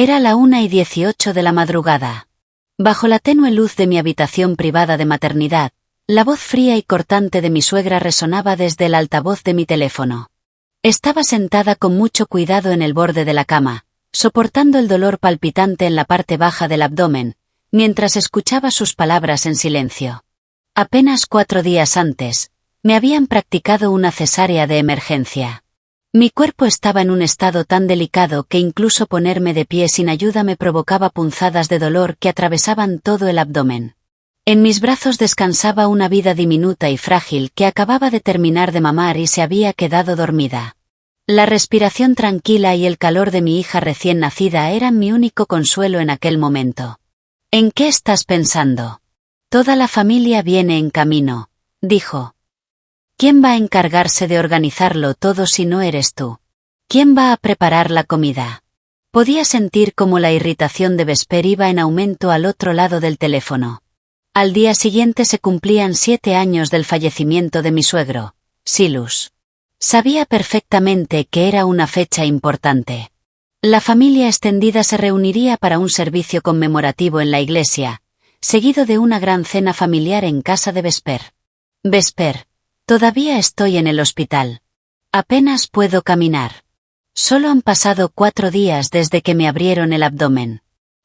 Era la 1:18 de la madrugada. Bajo la tenue luz de mi habitación privada de maternidad, la voz fría y cortante de mi suegra resonaba desde el altavoz de mi teléfono. Estaba sentada con mucho cuidado en el borde de la cama, soportando el dolor palpitante en la parte baja del abdomen, mientras escuchaba sus palabras en silencio. Apenas 4 días antes, me habían practicado una cesárea de emergencia. Mi cuerpo estaba en un estado tan delicado que incluso ponerme de pie sin ayuda me provocaba punzadas de dolor que atravesaban todo el abdomen. En mis brazos descansaba una vida diminuta y frágil que acababa de terminar de mamar y se había quedado dormida. La respiración tranquila y el calor de mi hija recién nacida eran mi único consuelo en aquel momento. ¿En qué estás pensando? Toda la familia viene en camino, dijo. ¿Quién va a encargarse de organizarlo todo si no eres tú? ¿Quién va a preparar la comida? Podía sentir cómo la irritación de Vesper iba en aumento al otro lado del teléfono. Al día siguiente se cumplían 7 años del fallecimiento de mi suegro, Silus. Sabía perfectamente que era una fecha importante. La familia extendida se reuniría para un servicio conmemorativo en la iglesia, seguido de una gran cena familiar en casa de Vesper. Vesper, todavía estoy en el hospital. Apenas puedo caminar. Solo han pasado 4 días desde que me abrieron el abdomen.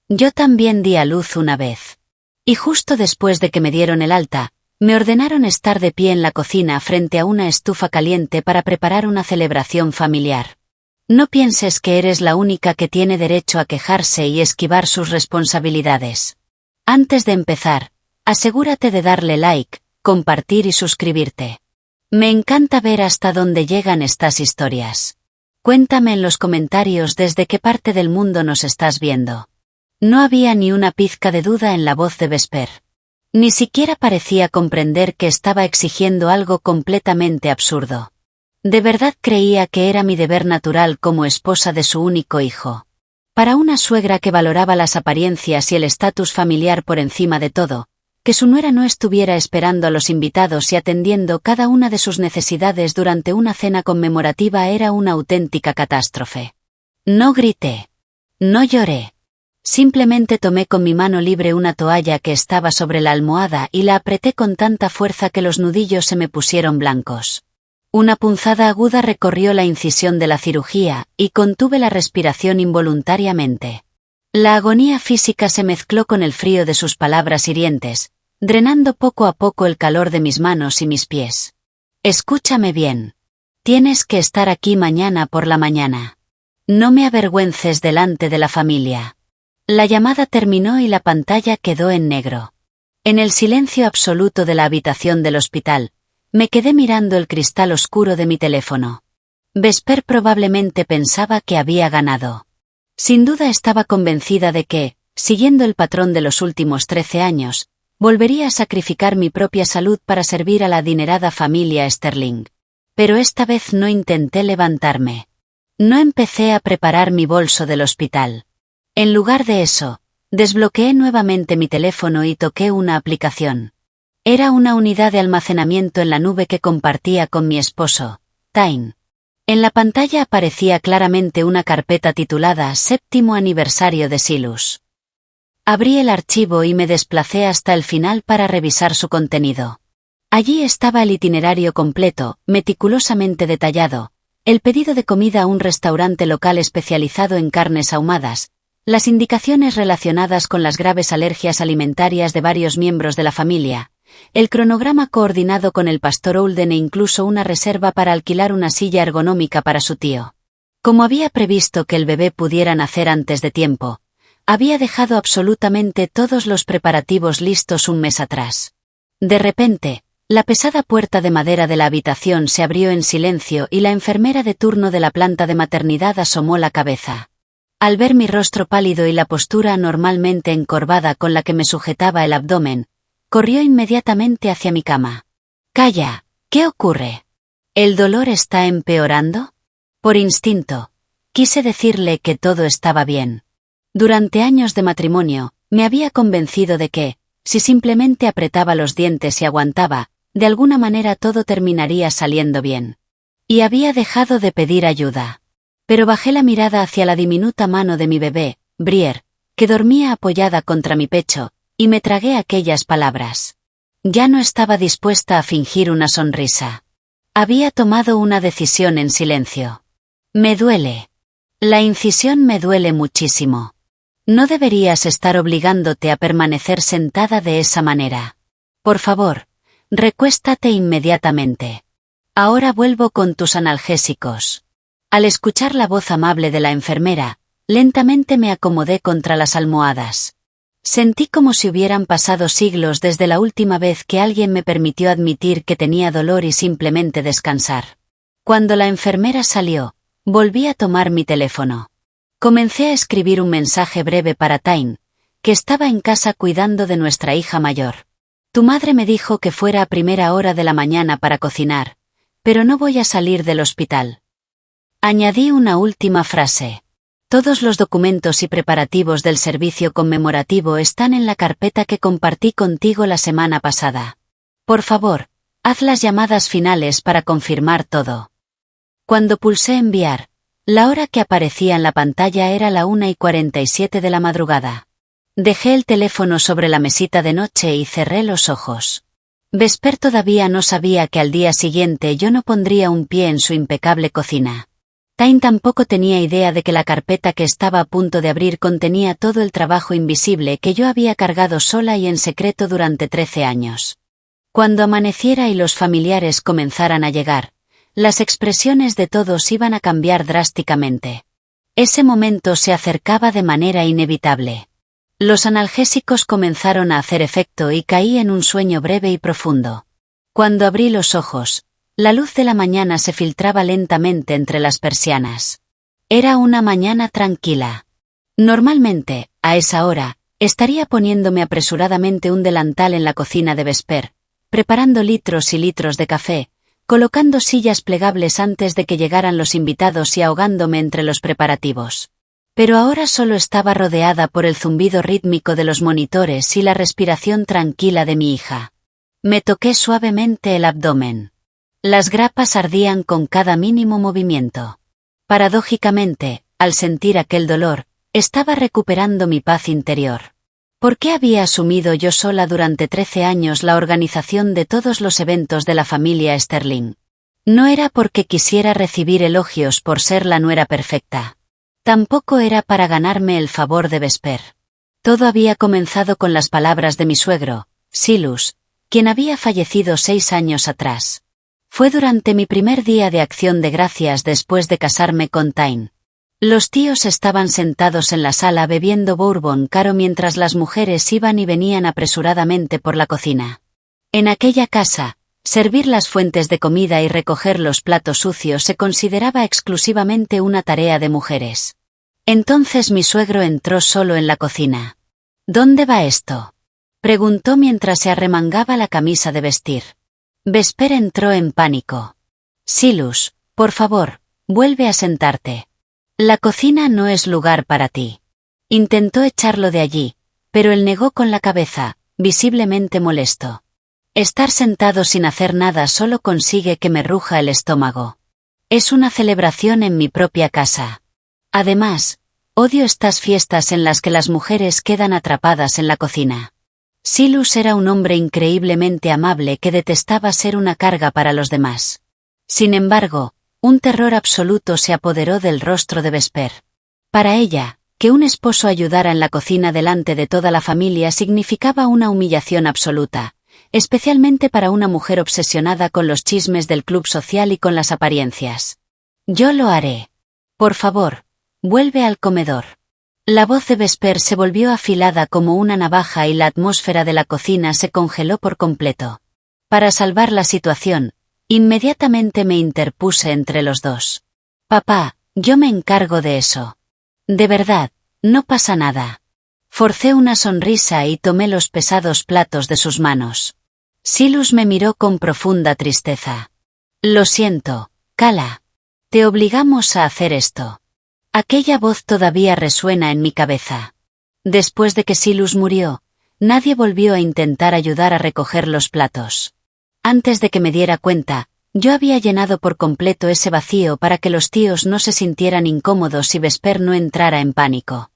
Yo también di a luz una vez. Y justo después de que me dieron el alta, me ordenaron estar de pie en la cocina frente a una estufa caliente para preparar una celebración familiar. No pienses que eres la única que tiene derecho a quejarse y esquivar sus responsabilidades. Antes de empezar, asegúrate de darle like, compartir y suscribirte. Me encanta ver hasta dónde llegan estas historias. Cuéntame en los comentarios desde qué parte del mundo nos estás viendo. No había ni una pizca de duda en la voz de Vesper. Ni siquiera parecía comprender que estaba exigiendo algo completamente absurdo. De verdad creía que era mi deber natural como esposa de su único hijo. Para una suegra que valoraba las apariencias y el estatus familiar por encima de todo, que su nuera no estuviera esperando a los invitados y atendiendo cada una de sus necesidades durante una cena conmemorativa era una auténtica catástrofe. No grité. No lloré. Simplemente tomé con mi mano libre una toalla que estaba sobre la almohada y la apreté con tanta fuerza que los nudillos se me pusieron blancos. Una punzada aguda recorrió la incisión de la cirugía y contuve la respiración involuntariamente. La agonía física se mezcló con el frío de sus palabras hirientes, drenando poco a poco el calor de mis manos y mis pies. Escúchame bien. Tienes que estar aquí mañana por la mañana. No me avergüences delante de la familia. La llamada terminó y la pantalla quedó en negro. En el silencio absoluto de la habitación del hospital, me quedé mirando el cristal oscuro de mi teléfono. Vesper probablemente pensaba que había ganado. Sin duda estaba convencida de que, siguiendo el patrón de los últimos 13 años, volvería a sacrificar mi propia salud para servir a la adinerada familia Sterling. Pero esta vez no intenté levantarme. No empecé a preparar mi bolso del hospital. En lugar de eso, desbloqueé nuevamente mi teléfono y toqué una aplicación. Era una unidad de almacenamiento en la nube que compartía con mi esposo, Tyne. En la pantalla aparecía claramente una carpeta titulada Séptimo aniversario de Silus. Abrí el archivo y me desplacé hasta el final para revisar su contenido. Allí estaba el itinerario completo, meticulosamente detallado, el pedido de comida a un restaurante local especializado en carnes ahumadas, las indicaciones relacionadas con las graves alergias alimentarias de varios miembros de la familia, el cronograma coordinado con el pastor Olden e incluso una reserva para alquilar una silla ergonómica para su tío. Como había previsto que el bebé pudiera nacer antes de tiempo, había dejado absolutamente todos los preparativos listos un mes atrás. De repente, la pesada puerta de madera de la habitación se abrió en silencio y la enfermera de turno de la planta de maternidad asomó la cabeza. Al ver mi rostro pálido y la postura anormalmente encorvada con la que me sujetaba el abdomen, corrió inmediatamente hacia mi cama. «Calla, ¿qué ocurre? ¿El dolor está empeorando?» Por instinto, quise decirle que todo estaba bien. Durante años de matrimonio, me había convencido de que, si simplemente apretaba los dientes y aguantaba, de alguna manera todo terminaría saliendo bien. Y había dejado de pedir ayuda. Pero bajé la mirada hacia la diminuta mano de mi bebé, Briere, que dormía apoyada contra mi pecho, y me tragué aquellas palabras. Ya no estaba dispuesta a fingir una sonrisa. Había tomado una decisión en silencio. Me duele. La incisión me duele muchísimo. No deberías estar obligándote a permanecer sentada de esa manera. Por favor, recuéstate inmediatamente. Ahora vuelvo con tus analgésicos. Al escuchar la voz amable de la enfermera, lentamente me acomodé contra las almohadas. Sentí como si hubieran pasado siglos desde la última vez que alguien me permitió admitir que tenía dolor y simplemente descansar. Cuando la enfermera salió, volví a tomar mi teléfono. Comencé a escribir un mensaje breve para Tyne, que estaba en casa cuidando de nuestra hija mayor. Tu madre me dijo que fuera a primera hora de la mañana para cocinar, pero no voy a salir del hospital. Añadí una última frase. Todos los documentos y preparativos del servicio conmemorativo están en la carpeta que compartí contigo la semana pasada. Por favor, haz las llamadas finales para confirmar todo. Cuando pulsé enviar, la hora que aparecía en la pantalla era la 1:47 de la madrugada. Dejé el teléfono sobre la mesita de noche y cerré los ojos. Vesper todavía no sabía que al día siguiente yo no pondría un pie en su impecable cocina. Tyne tampoco tenía idea de que la carpeta que estaba a punto de abrir contenía todo el trabajo invisible que yo había cargado sola y en secreto durante 13 años. Cuando amaneciera y los familiares comenzaran a llegar, las expresiones de todos iban a cambiar drásticamente. Ese momento se acercaba de manera inevitable. Los analgésicos comenzaron a hacer efecto y caí en un sueño breve y profundo. Cuando abrí los ojos, la luz de la mañana se filtraba lentamente entre las persianas. Era una mañana tranquila. Normalmente, a esa hora, estaría poniéndome apresuradamente un delantal en la cocina de Vesper, preparando litros y litros de café, colocando sillas plegables antes de que llegaran los invitados y ahogándome entre los preparativos. Pero ahora solo estaba rodeada por el zumbido rítmico de los monitores y la respiración tranquila de mi hija. Me toqué suavemente el abdomen. Las grapas ardían con cada mínimo movimiento. Paradójicamente, al sentir aquel dolor, estaba recuperando mi paz interior. ¿Por qué había asumido yo sola durante 13 años la organización de todos los eventos de la familia Sterling? No era porque quisiera recibir elogios por ser la nuera perfecta. Tampoco era para ganarme el favor de Vesper. Todo había comenzado con las palabras de mi suegro, Silas, quien había fallecido 6 años atrás. Fue durante mi primer día de acción de gracias después de casarme con Tyne. Los tíos estaban sentados en la sala bebiendo bourbon caro mientras las mujeres iban y venían apresuradamente por la cocina. En aquella casa, servir las fuentes de comida y recoger los platos sucios se consideraba exclusivamente una tarea de mujeres. Entonces mi suegro entró solo en la cocina. ¿Dónde va esto?, preguntó mientras se arremangaba la camisa de vestir. Vesper entró en pánico. Silas, por favor, vuelve a sentarte. La cocina no es lugar para ti. Intentó echarlo de allí, pero él negó con la cabeza, visiblemente molesto. Estar sentado sin hacer nada solo consigue que me ruja el estómago. Es una celebración en mi propia casa. Además, odio estas fiestas en las que las mujeres quedan atrapadas en la cocina. Silas era un hombre increíblemente amable que detestaba ser una carga para los demás. Sin embargo, un terror absoluto se apoderó del rostro de Vesper. Para ella, que un esposo ayudara en la cocina delante de toda la familia significaba una humillación absoluta, especialmente para una mujer obsesionada con los chismes del club social y con las apariencias. Yo lo haré. Por favor, vuelve al comedor. La voz de Vesper se volvió afilada como una navaja y la atmósfera de la cocina se congeló por completo. Para salvar la situación, inmediatamente me interpuse entre los dos. Papá, yo me encargo de eso. De verdad, no pasa nada. Forcé una sonrisa y tomé los pesados platos de sus manos. Silas me miró con profunda tristeza. Lo siento, Cala. Te obligamos a hacer esto. Aquella voz todavía resuena en mi cabeza. Después de que Silas murió, nadie volvió a intentar ayudar a recoger los platos. Antes de que me diera cuenta, yo había llenado por completo ese vacío para que los tíos no se sintieran incómodos y Vesper no entrara en pánico.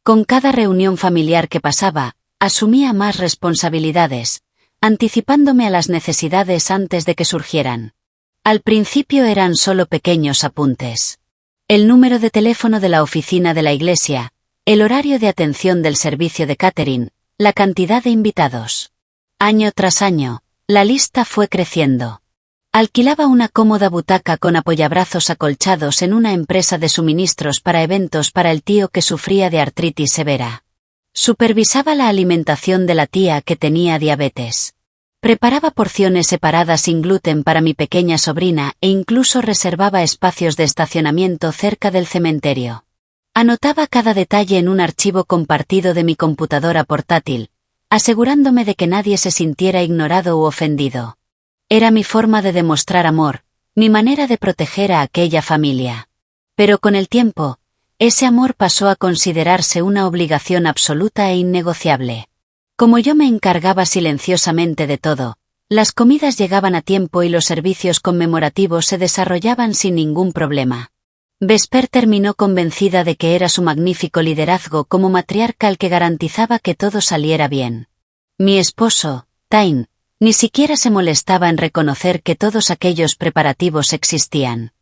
Con cada reunión familiar que pasaba, asumía más responsabilidades, anticipándome a las necesidades antes de que surgieran. Al principio eran solo pequeños apuntes. El número de teléfono de la oficina de la iglesia, el horario de atención del servicio de catering, la cantidad de invitados. Año tras año, la lista fue creciendo. Alquilaba una cómoda butaca con apoyabrazos acolchados en una empresa de suministros para eventos para el tío que sufría de artritis severa. Supervisaba la alimentación de la tía que tenía diabetes. Preparaba porciones separadas sin gluten para mi pequeña sobrina e incluso reservaba espacios de estacionamiento cerca del cementerio. Anotaba cada detalle en un archivo compartido de mi computadora portátil, asegurándome de que nadie se sintiera ignorado u ofendido. Era mi forma de demostrar amor, mi manera de proteger a aquella familia. Pero con el tiempo, ese amor pasó a considerarse una obligación absoluta e innegociable. Como yo me encargaba silenciosamente de todo, las comidas llegaban a tiempo y los servicios conmemorativos se desarrollaban sin ningún problema. Vesper terminó convencida de que era su magnífico liderazgo como matriarca el que garantizaba que todo saliera bien. Mi esposo, Tyne, ni siquiera se molestaba en reconocer que todos aquellos preparativos existían.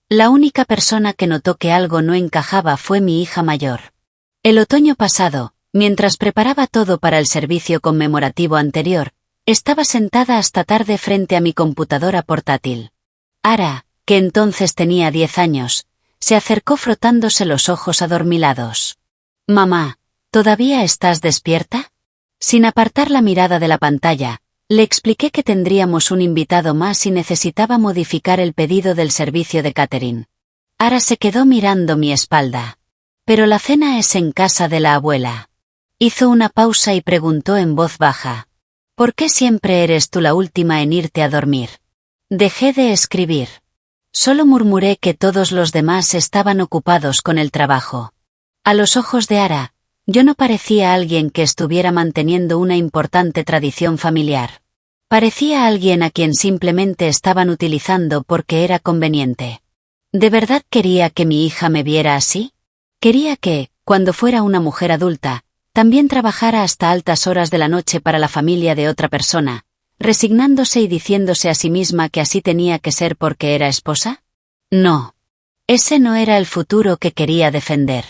La única persona que notó que algo no encajaba fue mi hija mayor. El otoño pasado, mientras preparaba todo para el servicio conmemorativo anterior, estaba sentada hasta tarde frente a mi computadora portátil. Ara, que entonces tenía 10 años, se acercó frotándose los ojos adormilados. «Mamá, ¿todavía estás despierta?» Sin apartar la mirada de la pantalla, le expliqué que tendríamos un invitado más y necesitaba modificar el pedido del servicio de catering. Ara se quedó mirando mi espalda. «Pero la cena es en casa de la abuela». Hizo una pausa y preguntó en voz baja. «¿Por qué siempre eres tú la última en irte a dormir?» Dejé de escribir. Solo murmuré que todos los demás estaban ocupados con el trabajo. A los ojos de Ara, yo no parecía alguien que estuviera manteniendo una importante tradición familiar. Parecía alguien a quien simplemente estaban utilizando porque era conveniente. ¿De verdad quería que mi hija me viera así? Quería que, cuando fuera una mujer adulta, también trabajara hasta altas horas de la noche para la familia de otra persona, resignándose y diciéndose a sí misma que así tenía que ser porque era esposa? No. Ese no era el futuro que quería defender.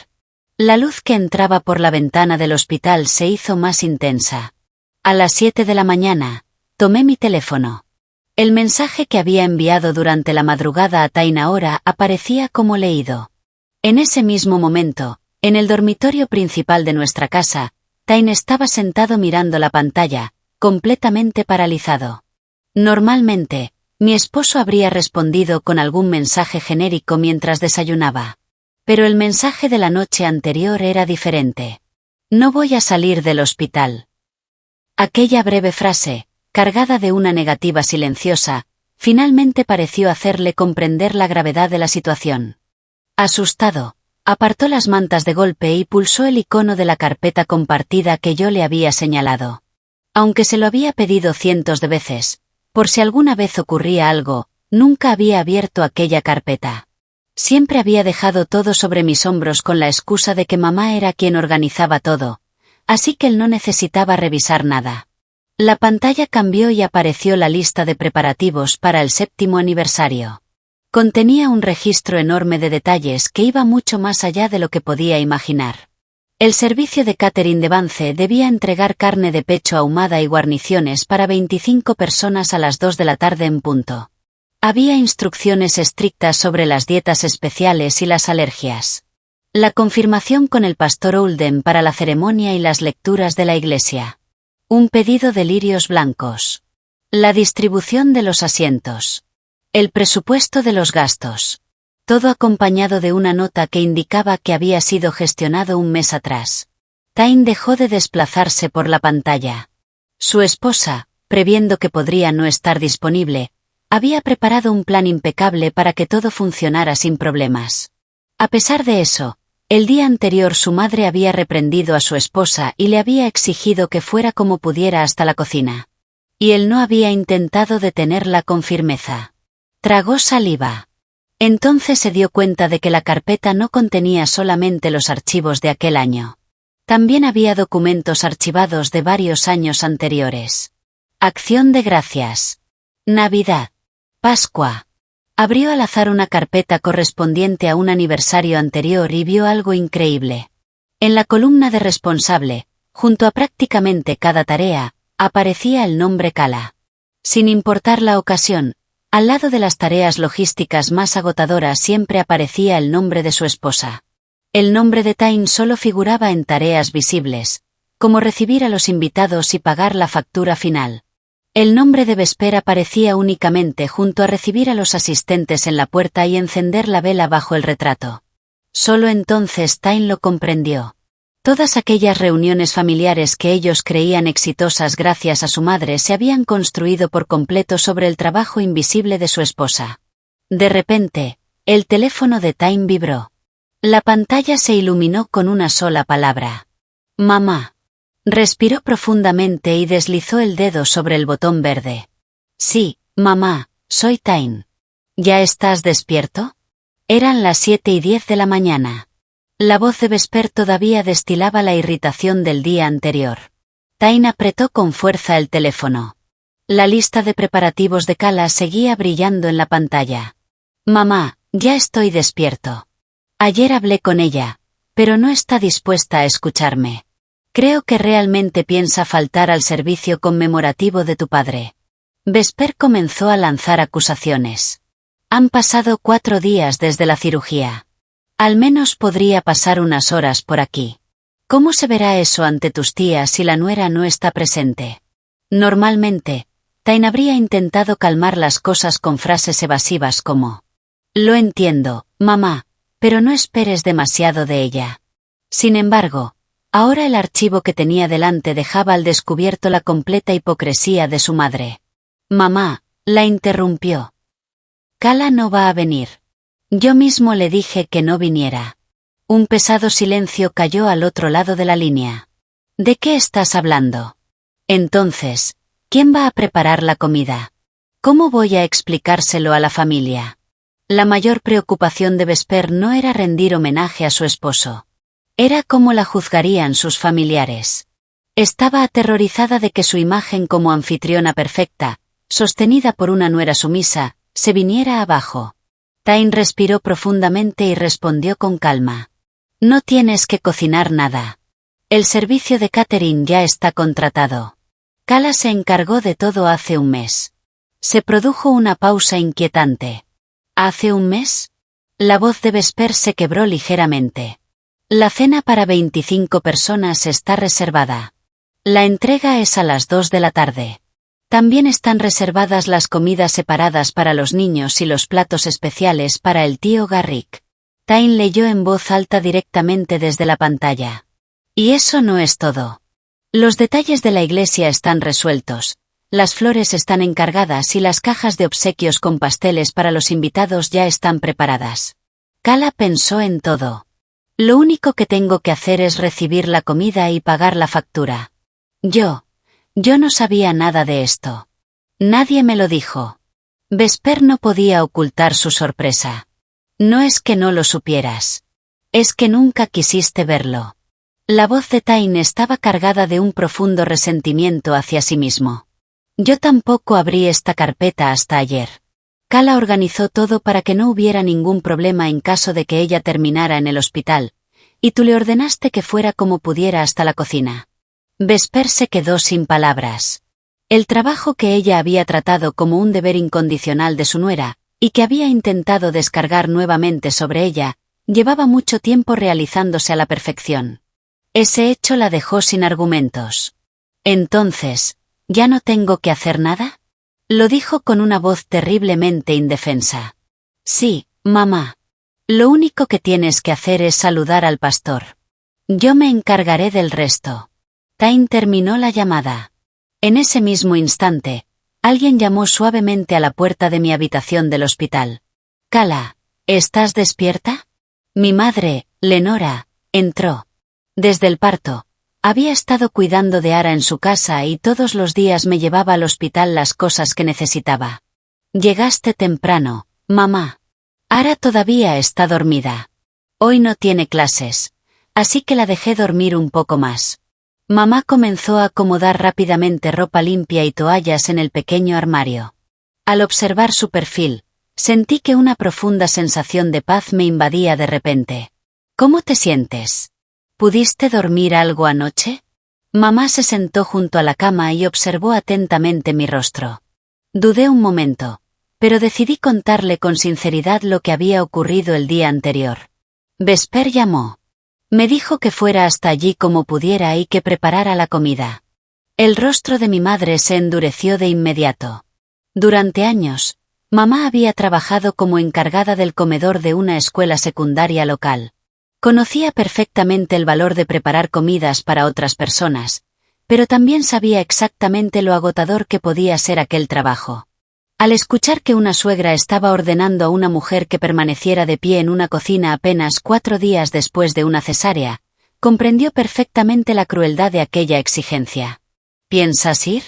La luz que entraba por la ventana del hospital se hizo más intensa. A las 7 de la mañana, tomé mi teléfono. El mensaje que había enviado durante la madrugada a Tyne ahora aparecía como leído. En ese mismo momento, en el dormitorio principal de nuestra casa, Tyne estaba sentado mirando la pantalla, completamente paralizado. Normalmente, mi esposo habría respondido con algún mensaje genérico mientras desayunaba. Pero el mensaje de la noche anterior era diferente. «No voy a salir del hospital». Aquella breve frase, cargada de una negativa silenciosa, finalmente pareció hacerle comprender la gravedad de la situación. Asustado, apartó las mantas de golpe y pulsó el icono de la carpeta compartida que yo le había señalado. Aunque se lo había pedido cientos de veces, por si alguna vez ocurría algo, nunca había abierto aquella carpeta. Siempre había dejado todo sobre mis hombros con la excusa de que mamá era quien organizaba todo, así que él no necesitaba revisar nada. La pantalla cambió y apareció la lista de preparativos para el 7º aniversario. Contenía un registro enorme de detalles que iba mucho más allá de lo que podía imaginar. El servicio de catering de Vance debía entregar carne de pecho ahumada y guarniciones para 25 personas a las 2 de la tarde en punto. Había instrucciones estrictas sobre las dietas especiales y las alergias. La confirmación con el pastor Oldham para la ceremonia y las lecturas de la iglesia. Un pedido de lirios blancos. La distribución de los asientos. El presupuesto de los gastos. Todo acompañado de una nota que indicaba que había sido gestionado un mes atrás. Tyne dejó de desplazarse por la pantalla. Su esposa, previendo que podría no estar disponible, había preparado un plan impecable para que todo funcionara sin problemas. A pesar de eso, el día anterior su madre había reprendido a su esposa y le había exigido que fuera como pudiera hasta la cocina. Y él no había intentado detenerla con firmeza. Tragó saliva. Entonces se dio cuenta de que la carpeta no contenía solamente los archivos de aquel año. También había documentos archivados de varios años anteriores. Acción de Gracias. Navidad. Pascua. Abrió al azar una carpeta correspondiente a un aniversario anterior y vio algo increíble. En la columna de responsable, junto a prácticamente cada tarea, aparecía el nombre Kala. Sin importar la ocasión, al lado de las tareas logísticas más agotadoras siempre aparecía el nombre de su esposa. El nombre de Tyne solo figuraba en tareas visibles, como recibir a los invitados y pagar la factura final. El nombre de Vesper aparecía únicamente junto a recibir a los asistentes en la puerta y encender la vela bajo el retrato. Solo entonces Tyne lo comprendió. Todas aquellas reuniones familiares que ellos creían exitosas gracias a su madre se habían construido por completo sobre el trabajo invisible de su esposa. De repente, el teléfono de Tyne vibró. La pantalla se iluminó con una sola palabra. Mamá. Respiró profundamente y deslizó el dedo sobre el botón verde. Sí, mamá, soy Tyne. ¿Ya estás despierto? Eran las 7:10 de la mañana. La voz de Vesper todavía destilaba la irritación del día anterior. Tyne apretó con fuerza el teléfono. La lista de preparativos de Kala seguía brillando en la pantalla. Mamá, ya estoy despierto. Ayer hablé con ella, pero no está dispuesta a escucharme. Creo que realmente piensa faltar al servicio conmemorativo de tu padre. Vesper comenzó a lanzar acusaciones. Han pasado 4 días desde la cirugía. Al menos podría pasar unas horas por aquí. ¿Cómo se verá eso ante tus tías si la nuera no está presente? Normalmente, Tyne habría intentado calmar las cosas con frases evasivas como: lo entiendo, mamá, pero no esperes demasiado de ella. Sin embargo, ahora el archivo que tenía delante dejaba al descubierto la completa hipocresía de su madre. Mamá, la interrumpió. Kala no va a venir. Yo mismo le dije que no viniera. Un pesado silencio cayó al otro lado de la línea. ¿De qué estás hablando? Entonces, ¿quién va a preparar la comida? ¿Cómo voy a explicárselo a la familia? La mayor preocupación de Vesper no era rendir homenaje a su esposo. Era cómo la juzgarían sus familiares. Estaba aterrorizada de que su imagen como anfitriona perfecta, sostenida por una nuera sumisa, se viniera abajo. Tyne respiró profundamente y respondió con calma. No tienes que cocinar nada. El servicio de catering ya está contratado. Kala se encargó de todo hace un mes. Se produjo una pausa inquietante. ¿Hace un mes? La voz de Vesper se quebró ligeramente. La cena para 25 personas está reservada. La entrega es a las 2 de la tarde. También están reservadas las comidas separadas para los niños y los platos especiales para el tío Garrick. Tyne leyó en voz alta directamente desde la pantalla. Y eso no es todo. Los detalles de la iglesia están resueltos, las flores están encargadas y las cajas de obsequios con pasteles para los invitados ya están preparadas. Kala pensó en todo. Lo único que tengo que hacer es recibir la comida y pagar la factura. Yo no sabía nada de esto. Nadie me lo dijo. Vesper no podía ocultar su sorpresa. No es que no lo supieras. Es que nunca quisiste verlo. La voz de Tyne estaba cargada de un profundo resentimiento hacia sí mismo. Yo tampoco abrí esta carpeta hasta ayer. Kala organizó todo para que no hubiera ningún problema en caso de que ella terminara en el hospital, y tú le ordenaste que fuera como pudiera hasta la cocina. Vesper se quedó sin palabras. El trabajo que ella había tratado como un deber incondicional de su nuera, y que había intentado descargar nuevamente sobre ella, llevaba mucho tiempo realizándose a la perfección. Ese hecho la dejó sin argumentos. Entonces, ¿ya no tengo que hacer nada? Lo dijo con una voz terriblemente indefensa. Sí, mamá. Lo único que tienes que hacer es saludar al pastor. Yo me encargaré del resto. Tyne terminó la llamada. En ese mismo instante, alguien llamó suavemente a la puerta de mi habitación del hospital. Kala, ¿estás despierta? Mi madre, Lenora, entró. Desde el parto, había estado cuidando de Ara en su casa y todos los días me llevaba al hospital las cosas que necesitaba. Llegaste temprano, mamá. Ara todavía está dormida. Hoy no tiene clases. así que la dejé dormir un poco más. Mamá comenzó a acomodar rápidamente ropa limpia y toallas en el pequeño armario. Al observar su perfil, sentí que una profunda sensación de paz me invadía de repente. ¿Cómo te sientes? ¿Pudiste dormir algo anoche? Mamá se sentó junto a la cama y observó atentamente mi rostro. Dudé un momento, pero decidí contarle con sinceridad lo que había ocurrido el día anterior. Vesper llamó. Me dijo que fuera hasta allí como pudiera y que preparara la comida. El rostro de mi madre se endureció de inmediato. Durante años, mamá había trabajado como encargada del comedor de una escuela secundaria local. Conocía perfectamente el valor de preparar comidas para otras personas, pero también sabía exactamente lo agotador que podía ser aquel trabajo. Al escuchar que una suegra estaba ordenando a una mujer que permaneciera de pie en una cocina apenas 4 días después de una cesárea, comprendió perfectamente la crueldad de aquella exigencia. ¿Piensas ir?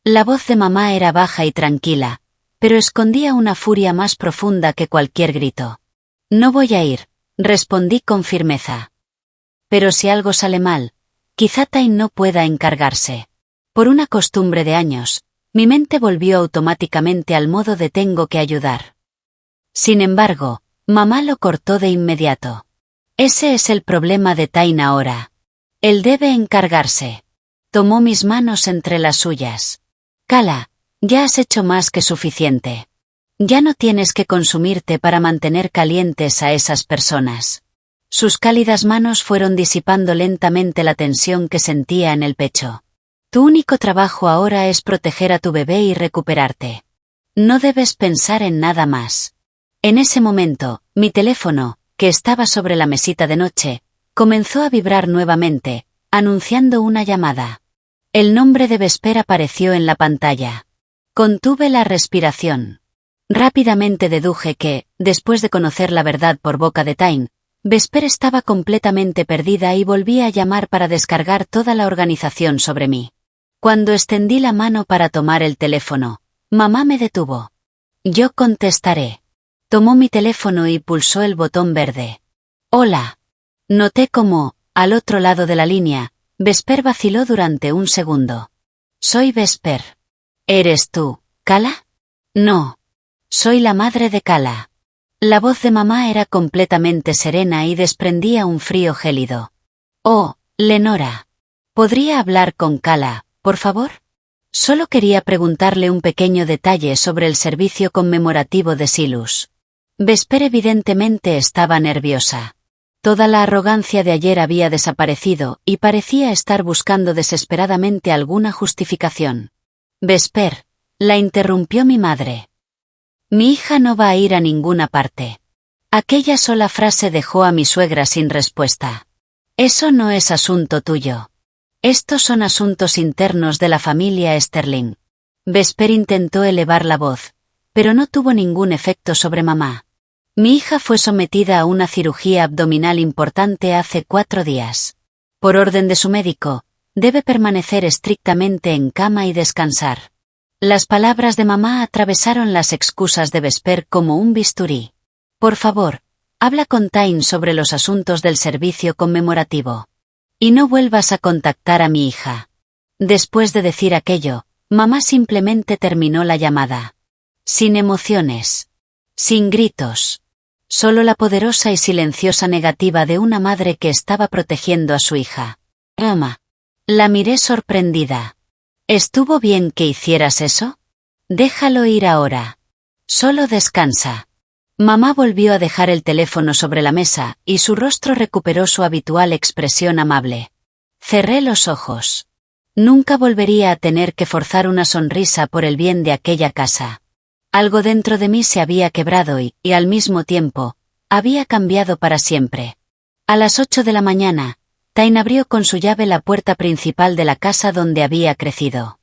La voz de mamá era baja y tranquila, pero escondía una furia más profunda que cualquier grito. No voy a ir, respondí con firmeza. Pero si algo sale mal, quizá Tain no pueda encargarse. Por una costumbre de años, mi mente volvió automáticamente al modo de tengo que ayudar. Sin embargo, mamá lo cortó de inmediato. Ese es el problema de Tain ahora. Él debe encargarse. Tomó mis manos entre las suyas. Kala, ya has hecho más que suficiente. Ya no tienes que consumirte para mantener calientes a esas personas. Sus cálidas manos fueron disipando lentamente la tensión que sentía en el pecho. Tu único trabajo ahora es proteger a tu bebé y recuperarte. No debes pensar en nada más. En ese momento, mi teléfono, que estaba sobre la mesita de noche, comenzó a vibrar nuevamente, anunciando una llamada. El nombre de Vesper apareció en la pantalla. Contuve la respiración. Rápidamente deduje que, después de conocer la verdad por boca de Tain, Vesper estaba completamente perdida y volvía a llamar para descargar toda la organización sobre mí. Cuando extendí la mano para tomar el teléfono, mamá me detuvo. Yo contestaré. Tomó mi teléfono y pulsó el botón verde. Hola. Noté cómo, al otro lado de la línea, Vesper vaciló durante un segundo. Soy Vesper. ¿Eres tú, Kala? No. Soy la madre de Kala. La voz de mamá era completamente serena y desprendía un frío gélido. Oh, Lenora. ¿Podría hablar con Kala, por favor? Solo quería preguntarle un pequeño detalle sobre el servicio conmemorativo de Silus. Vesper evidentemente estaba nerviosa. Toda la arrogancia de ayer había desaparecido y parecía estar buscando desesperadamente alguna justificación. Vesper, la interrumpió mi madre. Mi hija no va a ir a ninguna parte. Aquella sola frase dejó a mi suegra sin respuesta. Eso no es asunto tuyo. Estos son asuntos internos de la familia Sterling. Vesper intentó elevar la voz, pero no tuvo ningún efecto sobre mamá. Mi hija fue sometida a una cirugía abdominal importante hace 4 días. Por orden de su médico, debe permanecer estrictamente en cama y descansar. Las palabras de mamá atravesaron las excusas de Vesper como un bisturí. Por favor, habla con Tain sobre los asuntos del servicio conmemorativo. Y no vuelvas a contactar a mi hija. Después de decir aquello, mamá simplemente terminó la llamada. Sin emociones. Sin gritos. Solo la poderosa y silenciosa negativa de una madre que estaba protegiendo a su hija. Mamá. La miré sorprendida. ¿Estuvo bien que hicieras eso? Déjalo ir ahora. Solo descansa. Mamá volvió a dejar el teléfono sobre la mesa y su rostro recuperó su habitual expresión amable. Cerré los ojos. Nunca volvería a tener que forzar una sonrisa por el bien de aquella casa. Algo dentro de mí se había quebrado y, al mismo tiempo, había cambiado para siempre. A las 8 de la mañana, Tain abrió con su llave la puerta principal de la casa donde había crecido.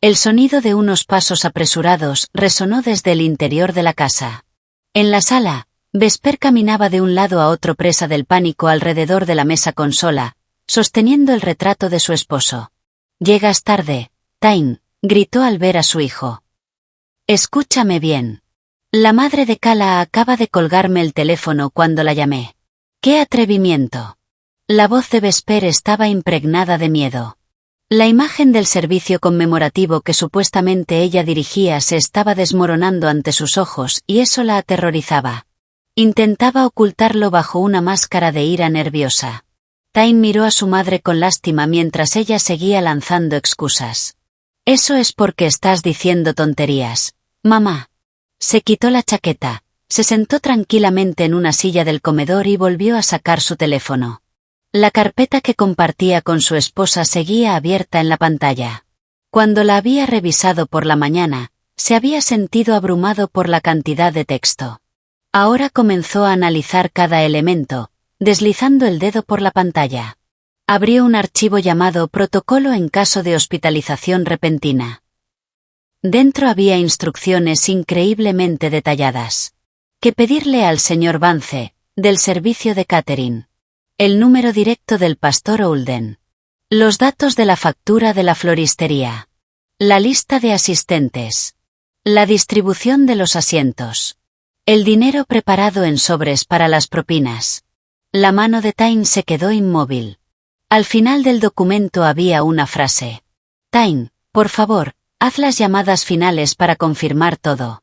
El sonido de unos pasos apresurados resonó desde el interior de la casa. En la sala, Vesper caminaba de un lado a otro presa del pánico alrededor de la mesa consola, sosteniendo el retrato de su esposo. «Llegas tarde, Tain», gritó al ver a su hijo. «Escúchame bien. La madre de Kala acaba de colgarme el teléfono cuando la llamé. ¡Qué atrevimiento! La voz de Vesper estaba impregnada de miedo. La imagen del servicio conmemorativo que supuestamente ella dirigía se estaba desmoronando ante sus ojos y eso la aterrorizaba. Intentaba ocultarlo bajo una máscara de ira nerviosa. Tyne miró a su madre con lástima mientras ella seguía lanzando excusas. «Eso es porque estás diciendo tonterías, mamá». Se quitó la chaqueta, se sentó tranquilamente en una silla del comedor y volvió a sacar su teléfono. La carpeta que compartía con su esposa seguía abierta en la pantalla. Cuando la había revisado por la mañana, se había sentido abrumado por la cantidad de texto. Ahora comenzó a analizar cada elemento, deslizando el dedo por la pantalla. Abrió un archivo llamado Protocolo en caso de hospitalización repentina. Dentro había instrucciones increíblemente detalladas. ¿Qué pedirle al señor Vance, del servicio de catering? El número directo del pastor Holden. Los datos de la factura de la floristería. La lista de asistentes. La distribución de los asientos. El dinero preparado en sobres para las propinas. La mano de Tyne se quedó inmóvil. Al final del documento había una frase. «Tyne, por favor, haz las llamadas finales para confirmar todo».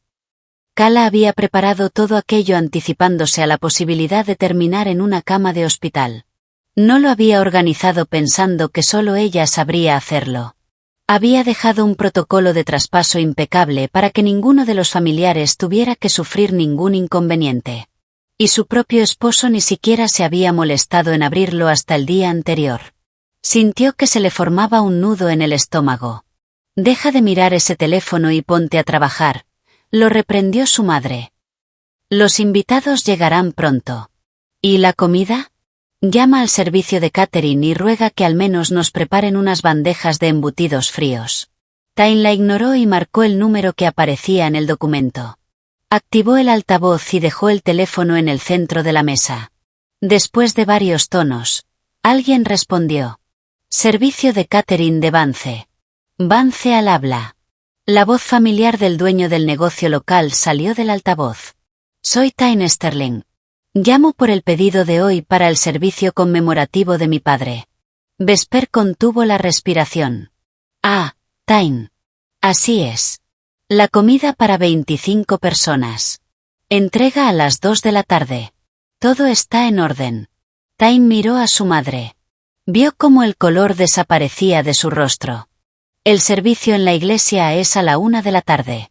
Kala había preparado todo aquello anticipándose a la posibilidad de terminar en una cama de hospital. No lo había organizado pensando que solo ella sabría hacerlo. Había dejado un protocolo de traspaso impecable para que ninguno de los familiares tuviera que sufrir ningún inconveniente. Y su propio esposo ni siquiera se había molestado en abrirlo hasta el día anterior. Sintió que se le formaba un nudo en el estómago. «Deja de mirar ese teléfono y ponte a trabajar», lo reprendió su madre. «Los invitados llegarán pronto». «¿Y la comida?» «Llama al servicio de catering y ruega que al menos nos preparen unas bandejas de embutidos fríos». Tyne la ignoró y marcó el número que aparecía en el documento. Activó el altavoz y dejó el teléfono en el centro de la mesa. Después de varios tonos, alguien respondió. «Servicio de catering de Vance». «Vance al habla». La voz familiar del dueño del negocio local salió del altavoz. «Soy Tyne Sterling. Llamo por el pedido de hoy para el servicio conmemorativo de mi padre». Vesper contuvo la respiración. «Ah, Tyne. Así es. La comida para 25 personas. Entrega a las 2 de la tarde. Todo está en orden». Tyne miró a su madre. Vio cómo el color desaparecía de su rostro. «El servicio en la iglesia es a la 1 de la tarde.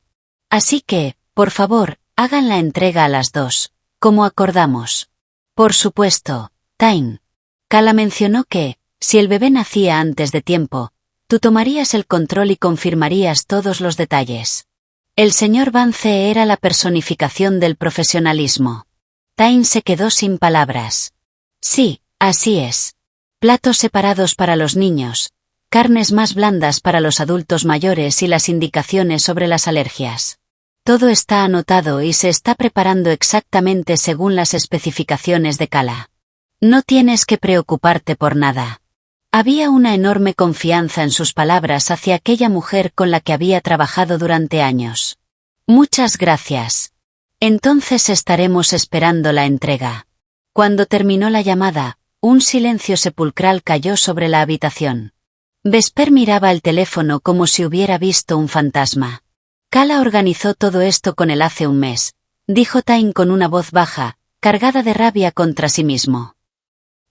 Así que, por favor, hagan la entrega a las 2, como acordamos». «Por supuesto, Tyne». Kala mencionó que, si el bebé nacía antes de tiempo, tú tomarías el control y confirmarías todos los detalles. El señor Vance era la personificación del profesionalismo. Tyne se quedó sin palabras. «Sí, así es. Platos separados para los niños, carnes más blandas para los adultos mayores y las indicaciones sobre las alergias. Todo está anotado y se está preparando exactamente según las especificaciones de Kala. No tienes que preocuparte por nada». Había una enorme confianza en sus palabras hacia aquella mujer con la que había trabajado durante años. «Muchas gracias. Entonces estaremos esperando la entrega». Cuando terminó la llamada, un silencio sepulcral cayó sobre la habitación. Vesper miraba el teléfono como si hubiera visto un fantasma. «Kala organizó todo esto con él hace un mes», dijo Tyne con una voz baja, cargada de rabia contra sí mismo.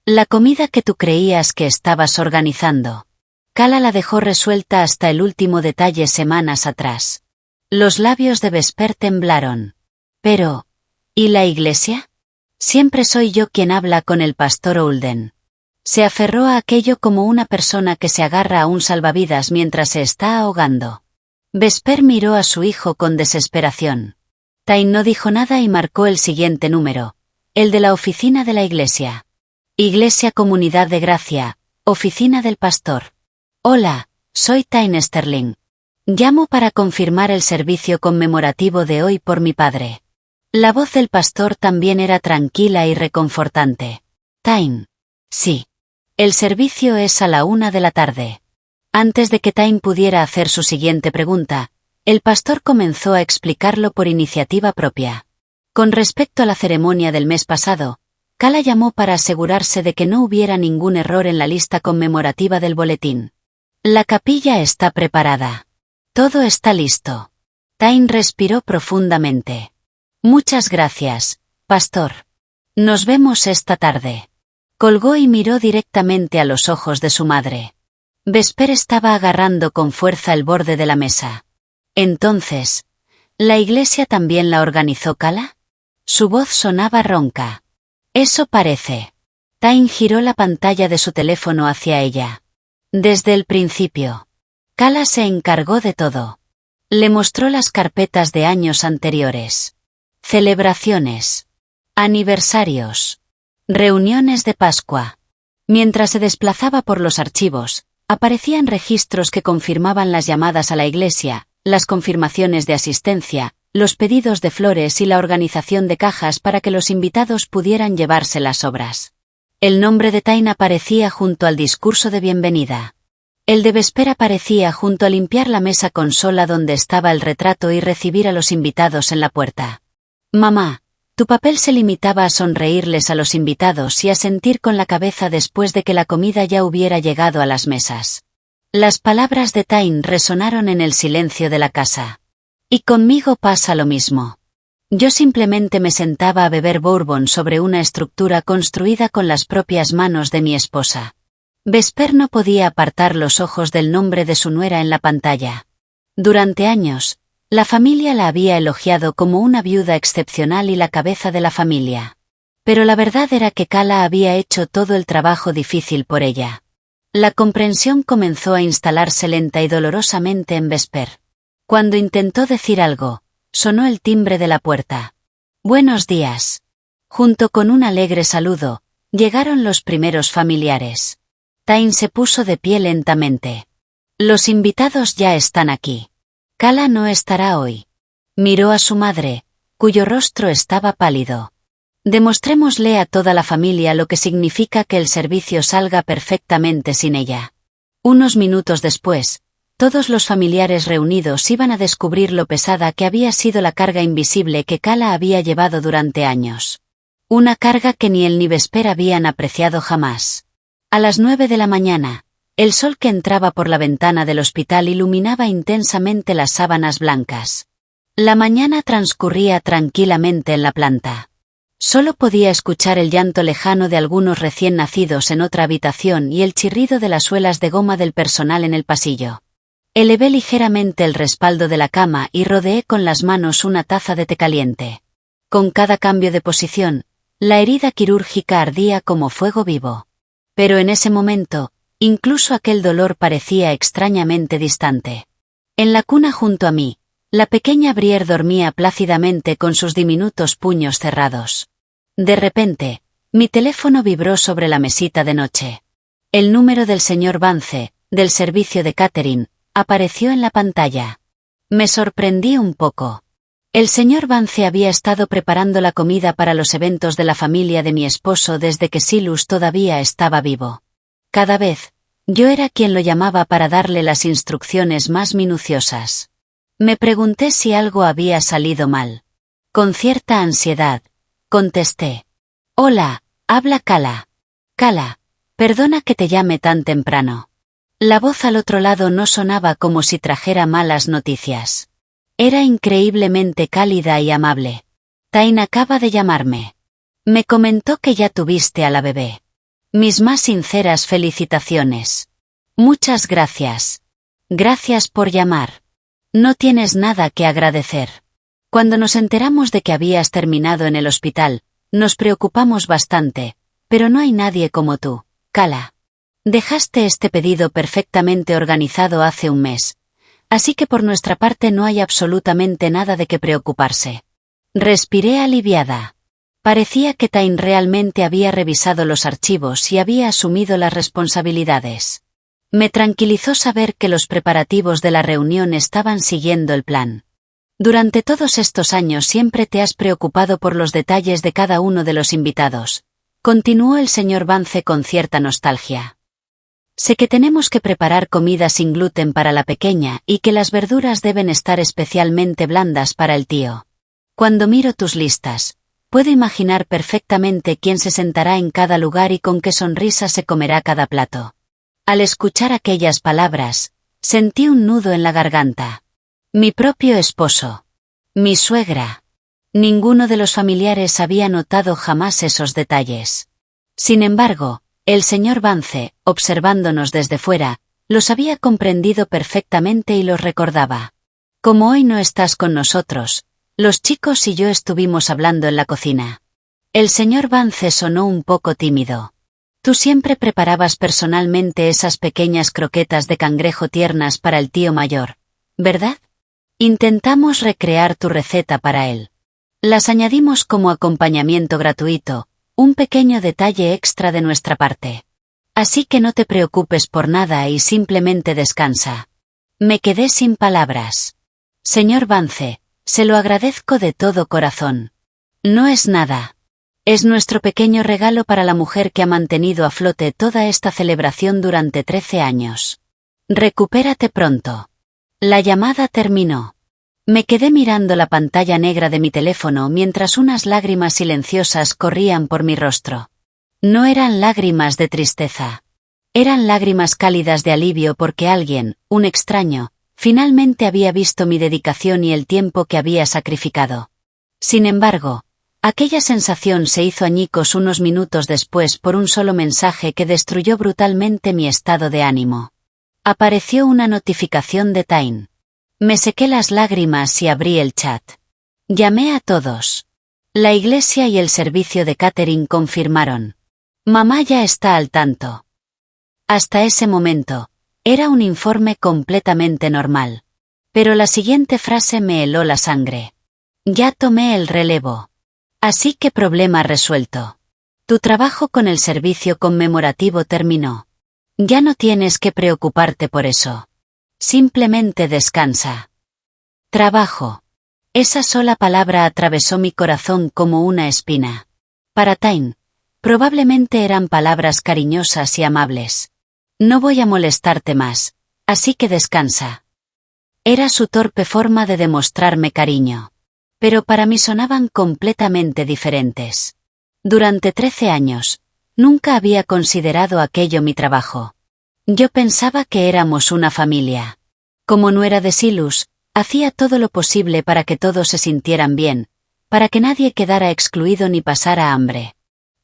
«La comida que tú creías que estabas organizando». Kala la dejó resuelta hasta el último detalle semanas atrás. Los labios de Vesper temblaron. «Pero, ¿y la iglesia? Siempre soy yo quien habla con el pastor Holden». Se aferró a aquello como una persona que se agarra a un salvavidas mientras se está ahogando. Vesper miró a su hijo con desesperación. Tyne no dijo nada y marcó el siguiente número, el de la oficina de la iglesia. «Iglesia Comunidad de Gracia, oficina del pastor». «Hola, soy Tyne Sterling. Llamo para confirmar el servicio conmemorativo de hoy por mi padre». La voz del pastor también era tranquila y reconfortante. «Tyne. Sí. El servicio es a la 1 de la tarde». Antes de que Tyne pudiera hacer su siguiente pregunta, el pastor comenzó a explicarlo por iniciativa propia. Con respecto a la ceremonia del mes pasado, Kala llamó para asegurarse de que no hubiera ningún error en la lista conmemorativa del boletín. La capilla está preparada. Todo está listo. Tain respiró profundamente. Muchas gracias, pastor. Nos vemos esta tarde. Colgó y miró directamente a los ojos de su madre. Vesper estaba agarrando con fuerza el borde de la mesa. Entonces, ¿la iglesia también la organizó Kala? Su voz sonaba ronca. Eso parece. Tain giró la pantalla de su teléfono hacia ella. Desde el principio. Kala se encargó de todo. Le mostró las carpetas de años anteriores. Celebraciones. Aniversarios. Reuniones de Pascua. Mientras se desplazaba por los archivos, aparecían registros que confirmaban las llamadas a la iglesia, las confirmaciones de asistencia, los pedidos de flores y la organización de cajas para que los invitados pudieran llevarse las obras. El nombre de Tain aparecía junto al discurso de bienvenida. El de Vesper aparecía junto a limpiar la mesa consola donde estaba el retrato y recibir a los invitados en la puerta. Mamá, tu papel se limitaba a sonreírles a los invitados y a sentir con la cabeza después de que la comida ya hubiera llegado a las mesas. Las palabras de Tain resonaron en el silencio de la casa. Y conmigo pasa lo mismo. Yo simplemente me sentaba a beber bourbon sobre una estructura construida con las propias manos de mi esposa. Vesper no podía apartar los ojos del nombre de su nuera en la pantalla. Durante años, la familia la había elogiado como una viuda excepcional y la cabeza de la familia. Pero la verdad era que Kala había hecho todo el trabajo difícil por ella. La comprensión comenzó a instalarse lenta y dolorosamente en Vesper. Cuando intentó decir algo, sonó el timbre de la puerta. Buenos días. Junto con un alegre saludo, llegaron los primeros familiares. Tain se puso de pie lentamente. Los invitados ya están aquí. Kala no estará hoy. Miró a su madre, cuyo rostro estaba pálido. Demostrémosle a toda la familia lo que significa que el servicio salga perfectamente sin ella. Unos minutos después, todos los familiares reunidos iban a descubrir lo pesada que había sido la carga invisible que Kala había llevado durante años. Una carga que ni él ni Vesper habían apreciado jamás. A las 9 de la mañana, el sol que entraba por la ventana del hospital iluminaba intensamente las sábanas blancas. La mañana transcurría tranquilamente en la planta. Solo podía escuchar el llanto lejano de algunos recién nacidos en otra habitación y el chirrido de las suelas de goma del personal en el pasillo. Elevé ligeramente el respaldo de la cama y rodeé con las manos una taza de té caliente. Con cada cambio de posición, la herida quirúrgica ardía como fuego vivo. Pero en ese momento, incluso aquel dolor parecía extrañamente distante. En la cuna junto a mí, la pequeña Briere dormía plácidamente con sus diminutos puños cerrados. De repente, mi teléfono vibró sobre la mesita de noche. El número del señor Vance, del servicio de catering, apareció en la pantalla. Me sorprendí un poco. El señor Vance había estado preparando la comida para los eventos de la familia de mi esposo desde que Silus todavía estaba vivo. Cada vez, yo era quien lo llamaba para darle las instrucciones más minuciosas. Me pregunté si algo había salido mal. Con cierta ansiedad, contesté. Hola, habla Kala. Kala, perdona que te llame tan temprano. La voz al otro lado no sonaba como si trajera malas noticias. Era increíblemente cálida y amable. Tain acaba de llamarme. Me comentó que ya tuviste a la bebé. Mis más sinceras felicitaciones. Muchas gracias. Gracias por llamar. No tienes nada que agradecer. Cuando nos enteramos de que habías terminado en el hospital, nos preocupamos bastante, pero no hay nadie como tú, Kala. Dejaste este pedido perfectamente organizado hace un mes, así que por nuestra parte no hay absolutamente nada de qué preocuparse. Respiré aliviada. Parecía que Tain realmente había revisado los archivos y había asumido las responsabilidades. Me tranquilizó saber que los preparativos de la reunión estaban siguiendo el plan. Durante todos estos años siempre te has preocupado por los detalles de cada uno de los invitados, continuó el señor Vance con cierta nostalgia. Sé que tenemos que preparar comida sin gluten para la pequeña y que las verduras deben estar especialmente blandas para el tío. Cuando miro tus listas, Puedo imaginar perfectamente quién se sentará en cada lugar y con qué sonrisa se comerá cada plato. Al escuchar aquellas palabras, sentí un nudo en la garganta. Mi propio esposo. Mi suegra. Ninguno de los familiares había notado jamás esos detalles. Sin embargo, el señor Vance, observándonos desde fuera, los había comprendido perfectamente y los recordaba. Como hoy no estás con nosotros, los chicos y yo estuvimos hablando en la cocina. El señor Vance sonó un poco tímido. Tú siempre preparabas personalmente esas pequeñas croquetas de cangrejo tiernas para el tío mayor, ¿verdad? Intentamos recrear tu receta para él. Las añadimos como acompañamiento gratuito, un pequeño detalle extra de nuestra parte. Así que no te preocupes por nada y simplemente descansa. Me quedé sin palabras. Señor Vance, se lo agradezco de todo corazón. No es nada. Es nuestro pequeño regalo para la mujer que ha mantenido a flote toda esta celebración durante 13 años. Recupérate pronto. La llamada terminó. Me quedé mirando la pantalla negra de mi teléfono mientras unas lágrimas silenciosas corrían por mi rostro. No eran lágrimas de tristeza. Eran lágrimas cálidas de alivio porque alguien, un extraño, finalmente había visto mi dedicación y el tiempo que había sacrificado. Sin embargo, aquella sensación se hizo añicos unos minutos después por un solo mensaje que destruyó brutalmente mi estado de ánimo. Apareció una notificación de Tyne. Me sequé las lágrimas y abrí el chat. Llamé a todos. La iglesia y el servicio de catering confirmaron. Mamá ya está al tanto. Hasta ese momento, era un informe completamente normal. Pero la siguiente frase me heló la sangre. Ya tomé el relevo. Así que problema resuelto. Tu trabajo con el servicio conmemorativo terminó. Ya no tienes que preocuparte por eso. Simplemente descansa. Trabajo. Esa sola palabra atravesó mi corazón como una espina. Para Tyne, probablemente eran palabras cariñosas y amables. No voy a molestarte más, así que descansa. Era su torpe forma de demostrarme cariño. Pero para mí sonaban completamente diferentes. Durante 13 años, nunca había considerado aquello mi trabajo. Yo pensaba que éramos una familia. Como nuera de Silus, hacía todo lo posible para que todos se sintieran bien, para que nadie quedara excluido ni pasara hambre.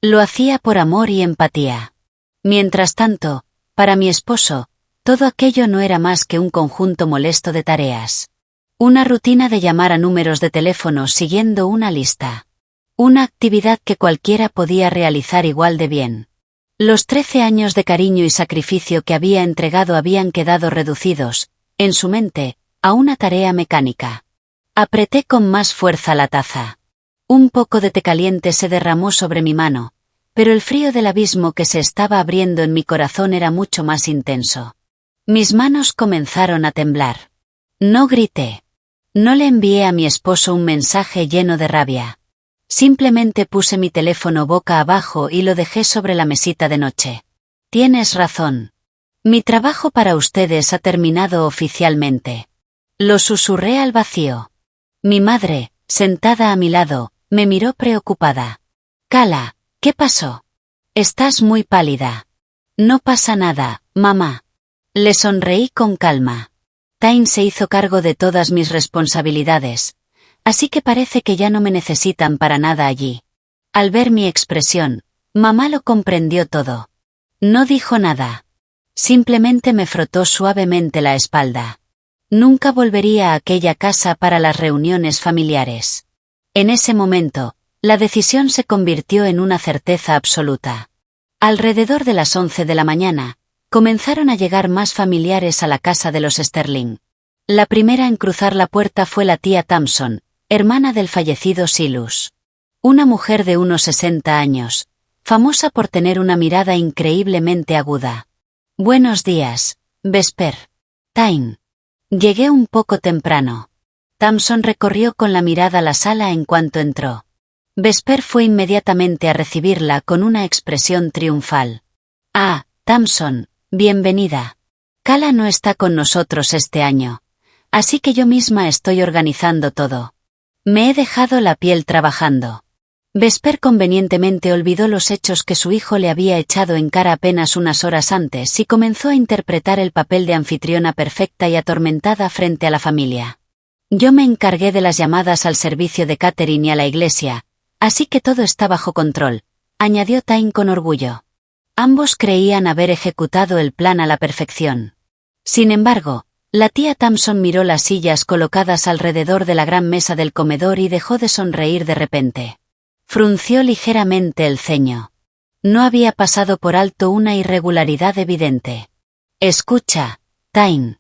Lo hacía por amor y empatía. Mientras tanto, para mi esposo, todo aquello no era más que un conjunto molesto de tareas. Una rutina de llamar a números de teléfono siguiendo una lista. Una actividad que cualquiera podía realizar igual de bien. Los 13 años de cariño y sacrificio que había entregado habían quedado reducidos, en su mente, a una tarea mecánica. Apreté con más fuerza la taza. Un poco de té caliente se derramó sobre mi mano, pero el frío del abismo que se estaba abriendo en mi corazón era mucho más intenso. Mis manos comenzaron a temblar. No grité. No le envié a mi esposo un mensaje lleno de rabia. Simplemente puse mi teléfono boca abajo y lo dejé sobre la mesita de noche. Tienes razón. Mi trabajo para ustedes ha terminado oficialmente. Lo susurré al vacío. Mi madre, sentada a mi lado, me miró preocupada. Cala, ¿qué pasó? Estás muy pálida. No pasa nada, mamá. Le sonreí con calma. Tyne se hizo cargo de todas mis responsabilidades, así que parece que ya no me necesitan para nada allí. Al ver mi expresión, mamá lo comprendió todo. No dijo nada. Simplemente me frotó suavemente la espalda. Nunca volvería a aquella casa para las reuniones familiares. En ese momento, la decisión se convirtió en una certeza absoluta. Alrededor de las 11 de la mañana, comenzaron a llegar más familiares a la casa de los Sterling. La primera en cruzar la puerta fue la tía Thompson, hermana del fallecido Silus. Una mujer de unos 60 años, famosa por tener una mirada increíblemente aguda. Buenos días, Vesper. Tyne. Llegué un poco temprano. Thompson recorrió con la mirada la sala en cuanto entró. Vesper fue inmediatamente a recibirla con una expresión triunfal. Ah, Thompson, bienvenida. Cala no está con nosotros este año, así que yo misma estoy organizando todo. Me he dejado la piel trabajando. Vesper convenientemente olvidó los hechos que su hijo le había echado en cara apenas unas horas antes y comenzó a interpretar el papel de anfitriona perfecta y atormentada frente a la familia. Yo me encargué de las llamadas al servicio de catering y a la iglesia, así que todo está bajo control, añadió Tyne con orgullo. Ambos creían haber ejecutado el plan a la perfección. Sin embargo, la tía Thompson miró las sillas colocadas alrededor de la gran mesa del comedor y dejó de sonreír de repente. Frunció ligeramente el ceño. No había pasado por alto una irregularidad evidente. «Escucha, Tyne».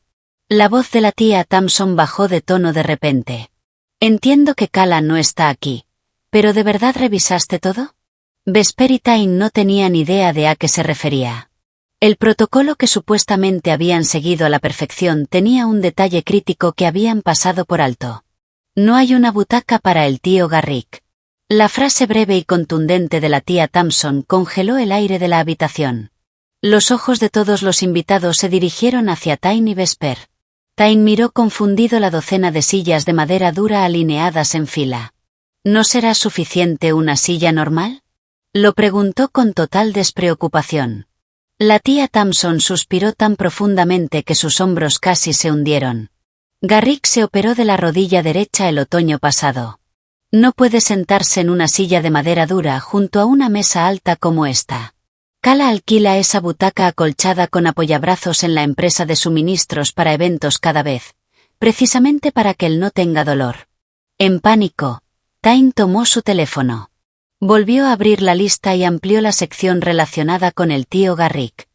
La voz de la tía Thompson bajó de tono de repente. «Entiendo que Calla no está aquí, pero ¿de verdad revisaste todo?» Vesper y Tyne no tenían idea de a qué se refería. El protocolo que supuestamente habían seguido a la perfección tenía un detalle crítico que habían pasado por alto. «No hay una butaca para el tío Garrick». La frase breve y contundente de la tía Thompson congeló el aire de la habitación. Los ojos de todos los invitados se dirigieron hacia Tyne y Vesper. Tyne miró confundido la docena de sillas de madera dura alineadas en fila. «¿No será suficiente una silla normal?», lo preguntó con total despreocupación. La tía Thompson suspiró tan profundamente que sus hombros casi se hundieron. «Garrick se operó de la rodilla derecha el otoño pasado. No puede sentarse en una silla de madera dura junto a una mesa alta como esta. Calla alquila esa butaca acolchada con apoyabrazos en la empresa de suministros para eventos cada vez, precisamente para que él no tenga dolor». En pánico, Tyne tomó su teléfono. Volvió a abrir la lista y amplió la sección relacionada con el tío Garrick.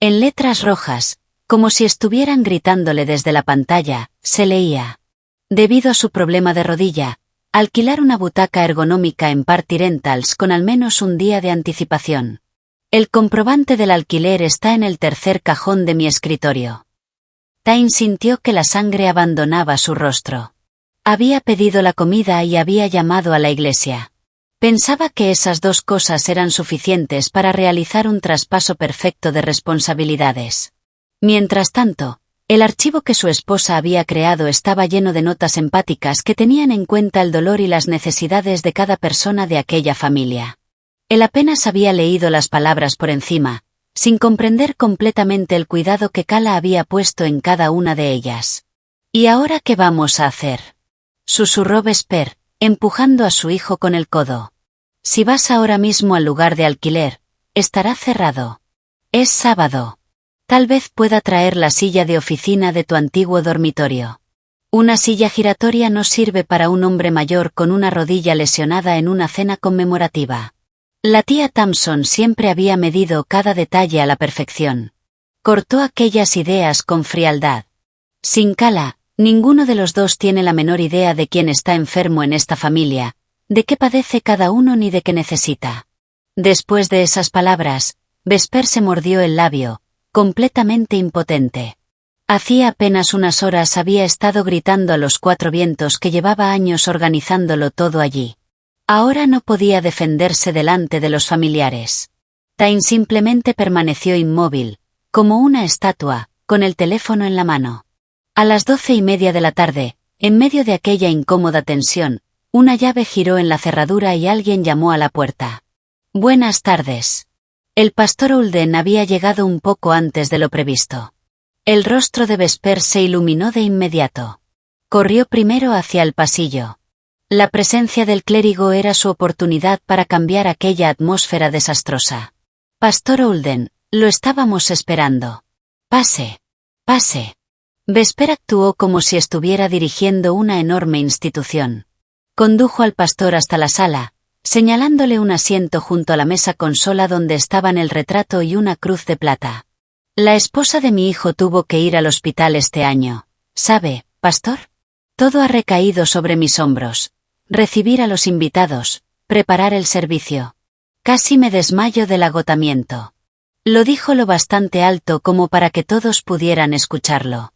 En letras rojas, como si estuvieran gritándole desde la pantalla, se leía: «Debido a su problema de rodilla, alquilar una butaca ergonómica en Party Rentals con al menos un día de anticipación. El comprobante del alquiler está en el tercer cajón de mi escritorio». Tyne sintió que la sangre abandonaba su rostro. Había pedido la comida y había llamado a la iglesia. Pensaba que esas dos cosas eran suficientes para realizar un traspaso perfecto de responsabilidades. Mientras tanto, el archivo que su esposa había creado estaba lleno de notas empáticas que tenían en cuenta el dolor y las necesidades de cada persona de aquella familia. Él apenas había leído las palabras por encima, sin comprender completamente el cuidado que Calla había puesto en cada una de ellas. «¿Y ahora qué vamos a hacer?», susurró Vesper, empujando a su hijo con el codo. «Si vas ahora mismo al lugar de alquiler, estará cerrado. Es sábado. Tal vez pueda traer la silla de oficina de tu antiguo dormitorio. Una silla giratoria no sirve para un hombre mayor con una rodilla lesionada en una cena conmemorativa». La tía Thompson siempre había medido cada detalle a la perfección. Cortó aquellas ideas con frialdad. Sin Calla, ninguno de los dos tiene la menor idea de quién está enfermo en esta familia, de qué padece cada uno ni de qué necesita. Después de esas palabras, Vesper se mordió el labio, completamente impotente. Hacía apenas unas horas había estado gritando a los cuatro vientos que llevaba años organizándolo todo allí. Ahora no podía defenderse delante de los familiares. Tyne simplemente permaneció inmóvil, como una estatua, con el teléfono en la mano. A las 12:30 de la tarde, en medio de aquella incómoda tensión, una llave giró en la cerradura y alguien llamó a la puerta. «Buenas tardes». El pastor Ulden había llegado un poco antes de lo previsto. El rostro de Vesper se iluminó de inmediato. Corrió primero hacia el pasillo. La presencia del clérigo era su oportunidad para cambiar aquella atmósfera desastrosa. «Pastor Ulden, lo estábamos esperando. Pase. Pase». Vesper actuó como si estuviera dirigiendo una enorme institución. Condujo al pastor hasta la sala, señalándole un asiento junto a la mesa consola donde estaban el retrato y una cruz de plata. «La esposa de mi hijo tuvo que ir al hospital este año. ¿Sabe, pastor? Todo ha recaído sobre mis hombros. Recibir a los invitados, preparar el servicio. Casi me desmayo del agotamiento». Lo dijo lo bastante alto como para que todos pudieran escucharlo.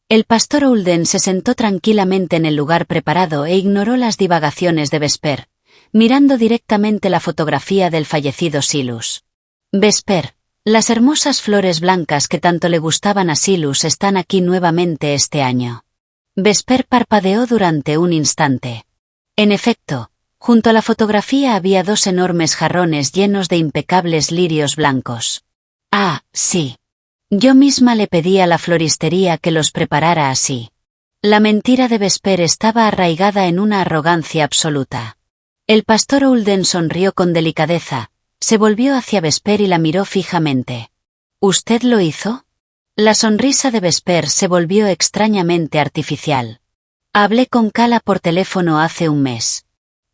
El pastor Ulden se sentó tranquilamente en el lugar preparado e ignoró las divagaciones de Vesper, mirando directamente la fotografía del fallecido Silus. «Vesper, las hermosas flores blancas que tanto le gustaban a Silus están aquí nuevamente este año». Vesper parpadeó durante un instante. En efecto, Junto a la fotografía había 2 enormes jarrones llenos de impecables lirios blancos. Ah, sí. Yo misma le pedí a la floristería que los preparara así. La mentira de Vesper estaba arraigada en una arrogancia absoluta. El pastor Ulden sonrió con delicadeza, se volvió hacia Vesper y la miró fijamente. ¿Usted lo hizo? La sonrisa de Vesper se volvió extrañamente artificial. Hablé con Cala por teléfono hace un mes.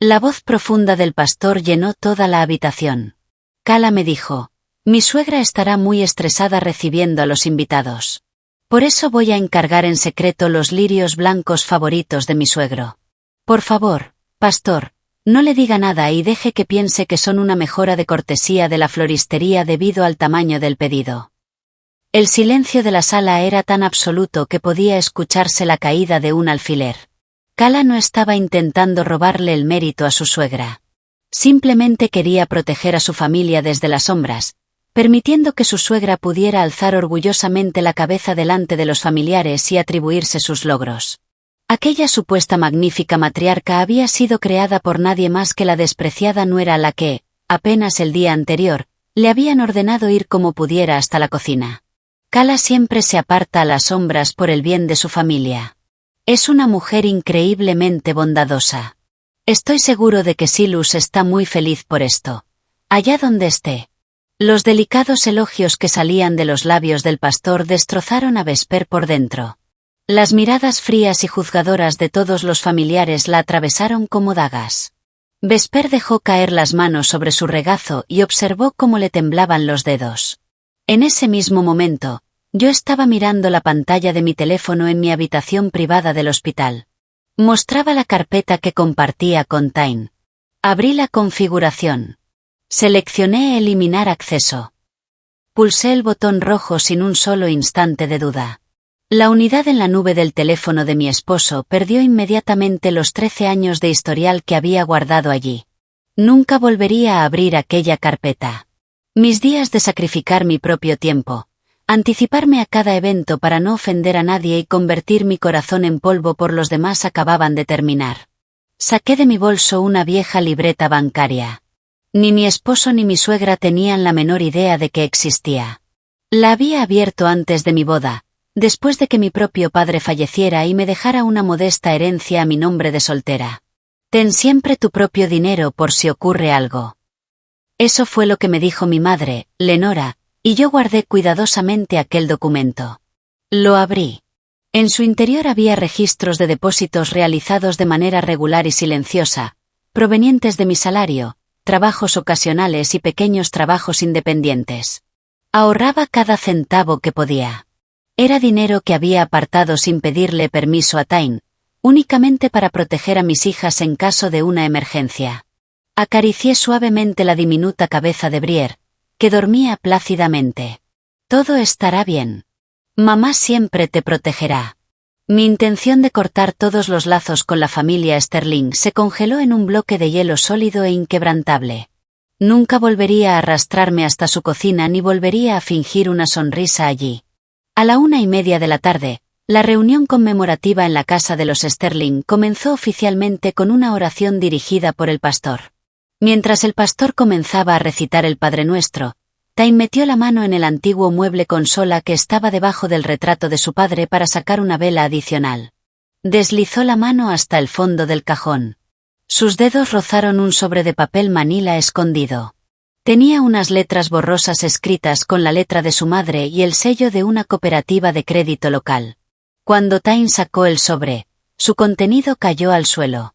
La voz profunda del pastor llenó toda la habitación. Cala me dijo, mi suegra estará muy estresada recibiendo a los invitados. Por eso voy a encargar en secreto los lirios blancos favoritos de mi suegro. Por favor, pastor, no le diga nada y deje que piense que son una mejora de cortesía de la floristería debido al tamaño del pedido. El silencio de la sala era tan absoluto que podía escucharse la caída de un alfiler. Cala no estaba intentando robarle el mérito a su suegra. Simplemente quería proteger a su familia desde las sombras, permitiendo que su suegra pudiera alzar orgullosamente la cabeza delante de los familiares y atribuirse sus logros. Aquella supuesta magnífica matriarca había sido creada por nadie más que la despreciada nuera a la que, apenas el día anterior, le habían ordenado ir como pudiera hasta la cocina. Cala siempre se aparta a las sombras por el bien de su familia. Es una mujer increíblemente bondadosa. Estoy seguro de que Silus está muy feliz por esto. Allá donde esté. Los delicados elogios que salían de los labios del pastor destrozaron a Vesper por dentro. Las miradas frías y juzgadoras de todos los familiares la atravesaron como dagas. Vesper dejó caer las manos sobre su regazo y observó cómo le temblaban los dedos. En ese mismo momento, yo estaba mirando la pantalla de mi teléfono en mi habitación privada del hospital. Mostraba la carpeta que compartía con Tyne. Abrí la configuración. Seleccioné eliminar acceso. Pulsé el botón rojo sin un solo instante de duda. La unidad en la nube del teléfono de mi esposo perdió inmediatamente los 13 años de historial que había guardado allí. Nunca volvería a abrir aquella carpeta. Mis días de sacrificar mi propio tiempo, anticiparme a cada evento para no ofender a nadie y convertir mi corazón en polvo por los demás acababan de terminar. Saqué de mi bolso una vieja libreta bancaria. Ni mi esposo ni mi suegra tenían la menor idea de que existía. La había abierto antes de mi boda, después de que mi propio padre falleciera y me dejara una modesta herencia a mi nombre de soltera. Ten siempre tu propio dinero por si ocurre algo. Eso fue lo que me dijo mi madre, Lenora, y yo guardé cuidadosamente aquel documento. Lo abrí. En su interior había registros de depósitos realizados de manera regular y silenciosa, provenientes de mi salario, trabajos ocasionales y pequeños trabajos independientes. Ahorraba cada centavo que podía. Era dinero que había apartado sin pedirle permiso a Tyne, únicamente para proteger a mis hijas en caso de una emergencia. Acaricié suavemente la diminuta cabeza de Briere, que dormía plácidamente. Todo estará bien. Mamá siempre te protegerá. Mi intención de cortar todos los lazos con la familia Sterling se congeló en un bloque de hielo sólido e inquebrantable. Nunca volvería a arrastrarme hasta su cocina ni volvería a fingir una sonrisa allí. A la 1:30 de la tarde, la reunión conmemorativa en la casa de los Sterling comenzó oficialmente con una oración dirigida por el pastor. Mientras el pastor comenzaba a recitar el Padre Nuestro, Tyne metió la mano en el antiguo mueble consola que estaba debajo del retrato de su padre para sacar una vela adicional. Deslizó la mano hasta el fondo del cajón. Sus dedos rozaron un sobre de papel manila escondido. Tenía unas letras borrosas escritas con la letra de su madre y el sello de una cooperativa de crédito local. Cuando Tyne sacó el sobre, su contenido cayó al suelo.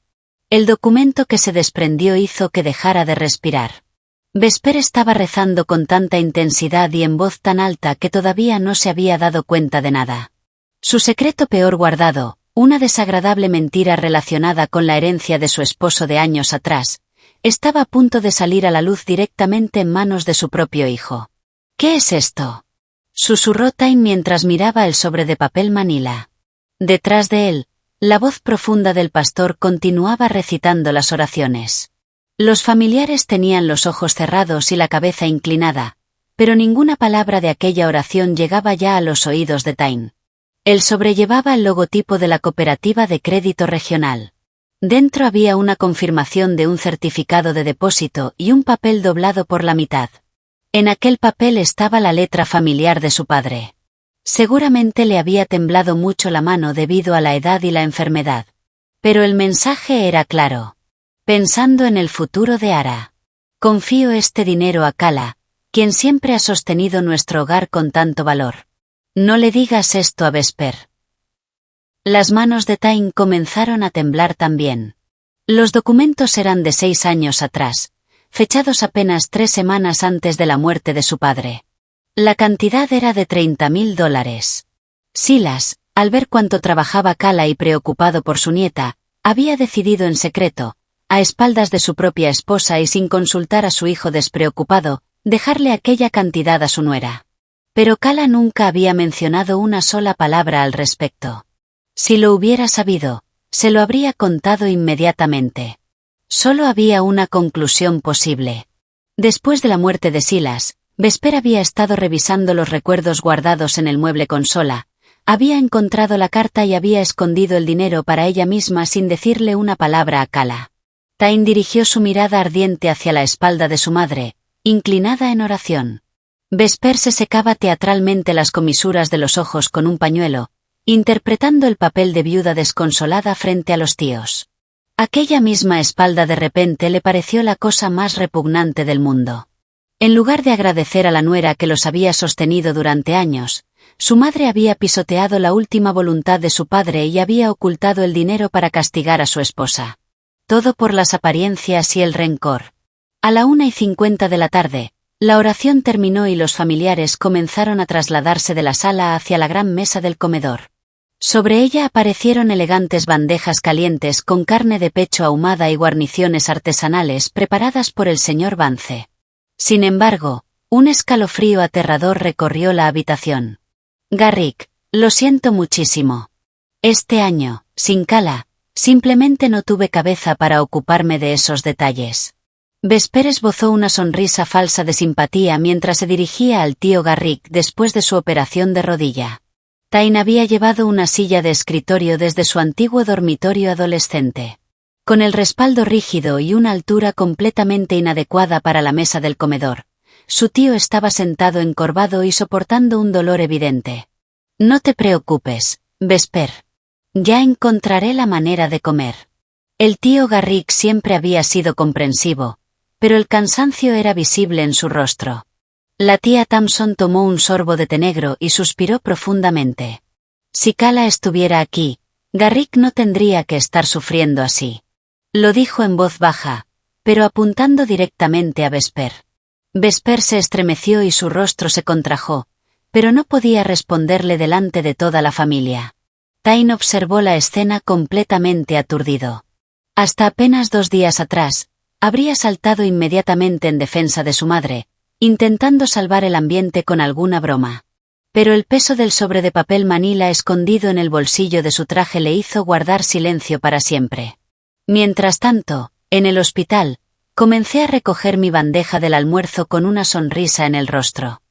El documento que se desprendió hizo que dejara de respirar. Vesper estaba rezando con tanta intensidad y en voz tan alta que todavía no se había dado cuenta de nada. Su secreto peor guardado, una desagradable mentira relacionada con la herencia de su esposo de años atrás, estaba a punto de salir a la luz directamente en manos de su propio hijo. ¿Qué es esto?, susurró Tyne mientras miraba el sobre de papel manila. Detrás de él, la voz profunda del pastor continuaba recitando las oraciones. Los familiares tenían los ojos cerrados y la cabeza inclinada, pero ninguna palabra de aquella oración llegaba ya a los oídos de Tyne. El sobre llevaba el logotipo de la cooperativa de crédito regional. Dentro había una confirmación de un certificado de depósito y un papel doblado por la mitad. En aquel papel estaba la letra familiar de su padre. Seguramente le había temblado mucho la mano debido a la edad y la enfermedad. Pero el mensaje era claro. Pensando en el futuro de Ara. Confío este dinero a Kala, quien siempre ha sostenido nuestro hogar con tanto valor. No le digas esto a Vesper. Las manos de Tain comenzaron a temblar también. Los documentos eran de 6 años atrás, fechados apenas 3 semanas antes de la muerte de su padre. La cantidad era de $30,000. Silas, al ver cuánto trabajaba Kala y preocupado por su nieta, había decidido en secreto, a espaldas de su propia esposa y sin consultar a su hijo despreocupado, dejarle aquella cantidad a su nuera. Pero Kala nunca había mencionado una sola palabra al respecto. Si lo hubiera sabido, se lo habría contado inmediatamente. Solo había una conclusión posible. Después de la muerte de Silas, Vesper había estado revisando los recuerdos guardados en el mueble consola, había encontrado la carta y había escondido el dinero para ella misma sin decirle una palabra a Kala. Tain dirigió su mirada ardiente hacia la espalda de su madre, inclinada en oración. Vesper se secaba teatralmente las comisuras de los ojos con un pañuelo, interpretando el papel de viuda desconsolada frente a los tíos. Aquella misma espalda de repente le pareció la cosa más repugnante del mundo. En lugar de agradecer a la nuera que los había sostenido durante años, su madre había pisoteado la última voluntad de su padre y había ocultado el dinero para castigar a su esposa. Todo por las apariencias y el rencor. A la 1:50 de la tarde, la oración terminó y los familiares comenzaron a trasladarse de la sala hacia la gran mesa del comedor. Sobre ella aparecieron elegantes bandejas calientes con carne de pecho ahumada y guarniciones artesanales preparadas por el señor Vance. Sin embargo, un escalofrío aterrador recorrió la habitación. Garrick, lo siento muchísimo. Este año, sin Kala, simplemente no tuve cabeza para ocuparme de esos detalles. Vesper esbozó una sonrisa falsa de simpatía mientras se dirigía al tío Garrick después de su operación de rodilla. Tain había llevado una silla de escritorio desde su antiguo dormitorio adolescente. Con el respaldo rígido y una altura completamente inadecuada para la mesa del comedor, su tío estaba sentado encorvado y soportando un dolor evidente. No te preocupes, Vesper. Ya encontraré la manera de comer. El tío Garrick siempre había sido comprensivo, pero el cansancio era visible en su rostro. La tía Thompson tomó un sorbo de té negro y suspiró profundamente. Si Kala estuviera aquí, Garrick no tendría que estar sufriendo así. Lo dijo en voz baja, pero apuntando directamente a Vesper. Vesper se estremeció y su rostro se contrajo, pero no podía responderle delante de toda la familia. Tain observó la escena completamente aturdido. Hasta apenas 2 días atrás, habría saltado inmediatamente en defensa de su madre, intentando salvar el ambiente con alguna broma. Pero el peso del sobre de papel manila escondido en el bolsillo de su traje le hizo guardar silencio para siempre. Mientras tanto, en el hospital, comencé a recoger mi bandeja del almuerzo con una sonrisa en el rostro.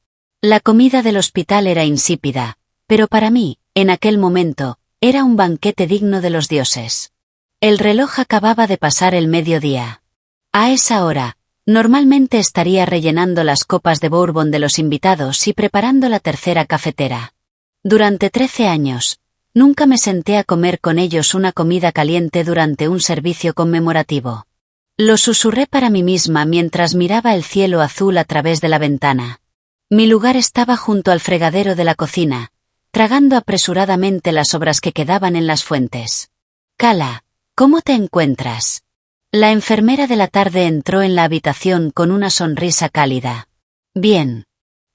La comida del hospital era insípida, pero para mí, en aquel momento, era un banquete digno de los dioses. El reloj acababa de pasar el mediodía. A esa hora, normalmente estaría rellenando las copas de bourbon de los invitados y preparando la tercera cafetera. Durante 13 años, nunca me senté a comer con ellos una comida caliente durante un servicio conmemorativo. Lo susurré para mí misma mientras miraba el cielo azul a través de la ventana. Mi lugar estaba junto al fregadero de la cocina, tragando apresuradamente las sobras que quedaban en las fuentes. Kala, ¿cómo te encuentras? La enfermera de la tarde entró en la habitación con una sonrisa cálida. Bien.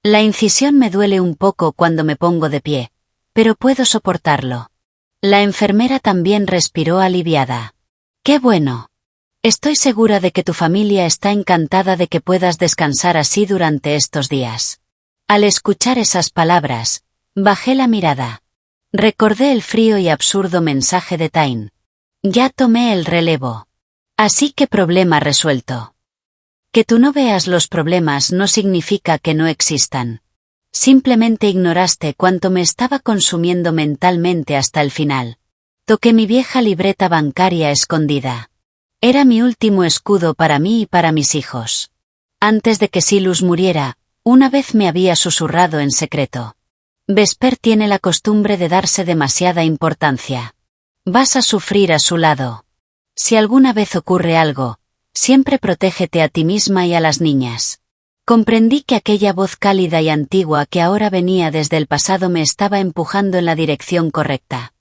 La incisión me duele un poco cuando me pongo de pie, pero puedo soportarlo. La enfermera también respiró aliviada. ¡Qué bueno! Estoy segura de que tu familia está encantada de que puedas descansar así durante estos días. Al escuchar esas palabras, bajé la mirada. Recordé el frío y absurdo mensaje de Tain. Ya tomé el relevo. Así que problema resuelto. Que tú no veas los problemas no significa que no existan. Simplemente ignoraste cuánto me estaba consumiendo mentalmente hasta el final. Toqué mi vieja libreta bancaria escondida. Era mi último escudo para mí y para mis hijos. Antes de que Silas muriera, una vez me había susurrado en secreto. Vesper tiene la costumbre de darse demasiada importancia. Vas a sufrir a su lado. Si alguna vez ocurre algo, siempre protégete a ti misma y a las niñas. Comprendí que aquella voz cálida y antigua que ahora venía desde el pasado me estaba empujando en la dirección correcta.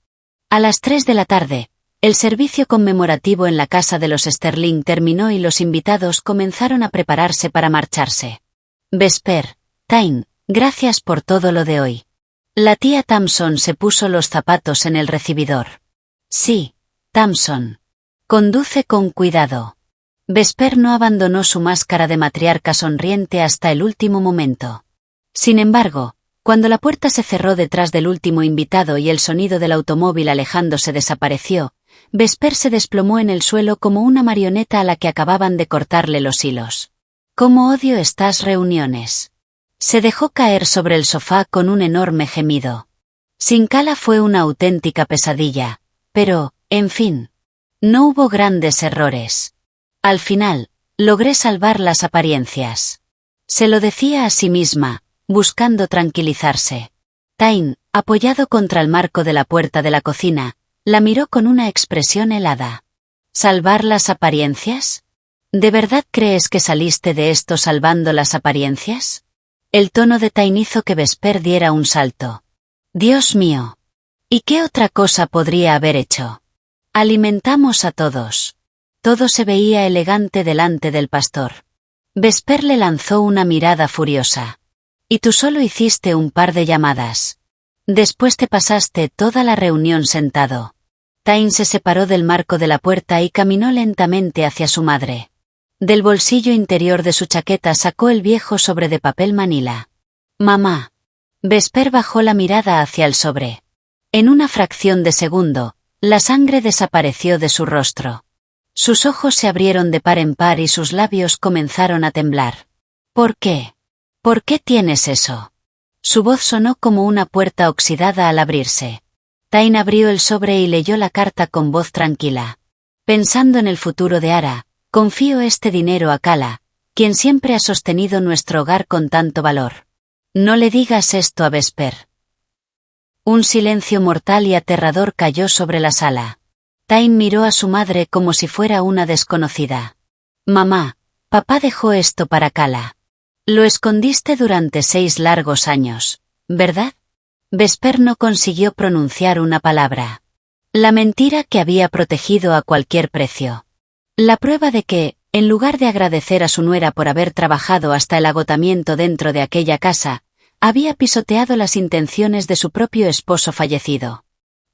A las 3 de la tarde, el servicio conmemorativo en la casa de los Sterling terminó y los invitados comenzaron a prepararse para marcharse. Vesper, Tyne, gracias por todo lo de hoy. La tía Thompson se puso los zapatos en el recibidor. Sí, Thompson. Conduce con cuidado. Vesper no abandonó su máscara de matriarca sonriente hasta el último momento. Sin embargo, cuando la puerta se cerró detrás del último invitado y el sonido del automóvil alejándose desapareció, Vesper se desplomó en el suelo como una marioneta a la que acababan de cortarle los hilos. «¿Cómo odio estas reuniones?» Se dejó caer sobre el sofá con un enorme gemido. Sin Cala fue una auténtica pesadilla, pero, en fin, no hubo grandes errores. Al final, logré salvar las apariencias. Se lo decía a sí misma, buscando tranquilizarse. Tyne, apoyado contra el marco de la puerta de la cocina, la miró con una expresión helada. ¿Salvar las apariencias? ¿De verdad crees que saliste de esto salvando las apariencias? El tono de Tyne hizo que Vesper diera un salto. Dios mío. ¿Y qué otra cosa podría haber hecho? Alimentamos a todos. Todo se veía elegante delante del pastor. Vesper le lanzó una mirada furiosa. Y tú solo hiciste un par de llamadas. Después te pasaste toda la reunión sentado. Tyne se separó del marco de la puerta y caminó lentamente hacia su madre. Del bolsillo interior de su chaqueta sacó el viejo sobre de papel manila. Mamá. Vesper bajó la mirada hacia el sobre. En una fracción de segundo, la sangre desapareció de su rostro. Sus ojos se abrieron de par en par y sus labios comenzaron a temblar. ¿Por qué? ¿Por qué tienes eso? Su voz sonó como una puerta oxidada al abrirse. Tyne abrió el sobre y leyó la carta con voz tranquila. Pensando en el futuro de Ara, confío este dinero a Cala, quien siempre ha sostenido nuestro hogar con tanto valor. No le digas esto a Vesper. Un silencio mortal y aterrador cayó sobre la sala. Tyne miró a su madre como si fuera una desconocida. Mamá, papá dejó esto para Cala. Lo escondiste durante 6 largos años, ¿verdad? Vesper no consiguió pronunciar una palabra. La mentira que había protegido a cualquier precio. La prueba de que, en lugar de agradecer a su nuera por haber trabajado hasta el agotamiento dentro de aquella casa, había pisoteado las intenciones de su propio esposo fallecido.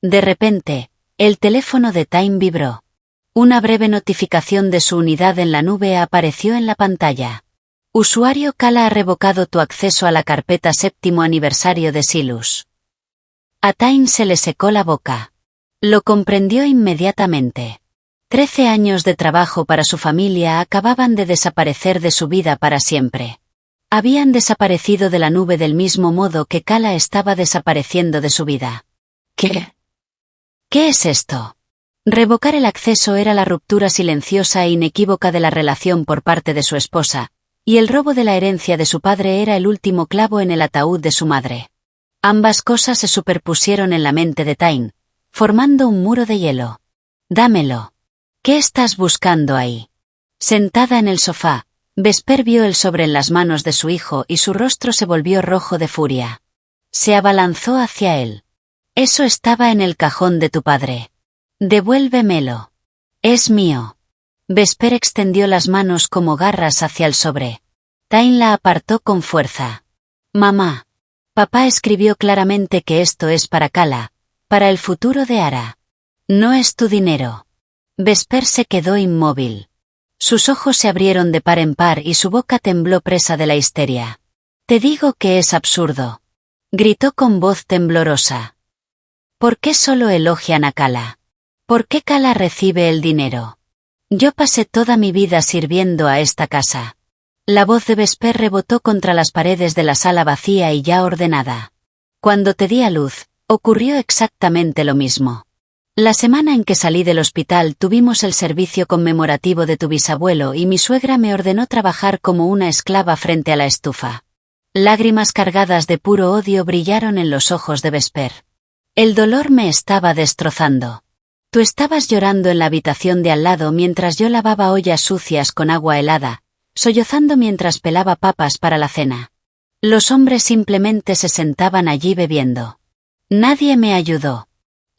De repente, el teléfono de Tyne vibró. Una breve notificación de su unidad en la nube apareció en la pantalla. Usuario Cala ha revocado tu acceso a la carpeta 7º aniversario de Silas. A Tyne se le secó la boca. Lo comprendió inmediatamente. 13 años de trabajo para su familia acababan de desaparecer de su vida para siempre. Habían desaparecido de la nube del mismo modo que Cala estaba desapareciendo de su vida. ¿Qué? ¿Qué es esto? Revocar el acceso era la ruptura silenciosa e inequívoca de la relación por parte de su esposa, y el robo de la herencia de su padre era el último clavo en el ataúd de su madre. Ambas cosas se superpusieron en la mente de Tyne, formando un muro de hielo. Dámelo. ¿Qué estás buscando ahí? Sentada en el sofá, Vesper vio el sobre en las manos de su hijo y su rostro se volvió rojo de furia. Se abalanzó hacia él. Eso estaba en el cajón de tu padre. Devuélvemelo. Es mío. Vesper extendió las manos como garras hacia el sobre. Tyne la apartó con fuerza. Mamá. Papá escribió claramente que esto es para Cala, para el futuro de Ara. No es tu dinero. Vesper se quedó inmóvil. Sus ojos se abrieron de par en par y su boca tembló presa de la histeria. Te digo que es absurdo. Gritó con voz temblorosa. ¿Por qué solo elogian a Cala? ¿Por qué Cala recibe el dinero? Yo pasé toda mi vida sirviendo a esta casa. La voz de Vesper rebotó contra las paredes de la sala vacía y ya ordenada. Cuando te di a luz, ocurrió exactamente lo mismo. La semana en que salí del hospital tuvimos el servicio conmemorativo de tu bisabuelo y mi suegra me ordenó trabajar como una esclava frente a la estufa. Lágrimas cargadas de puro odio brillaron en los ojos de Vesper. El dolor me estaba destrozando. Tú estabas llorando en la habitación de al lado mientras yo lavaba ollas sucias con agua helada, sollozando mientras pelaba papas para la cena. Los hombres simplemente se sentaban allí bebiendo. Nadie me ayudó.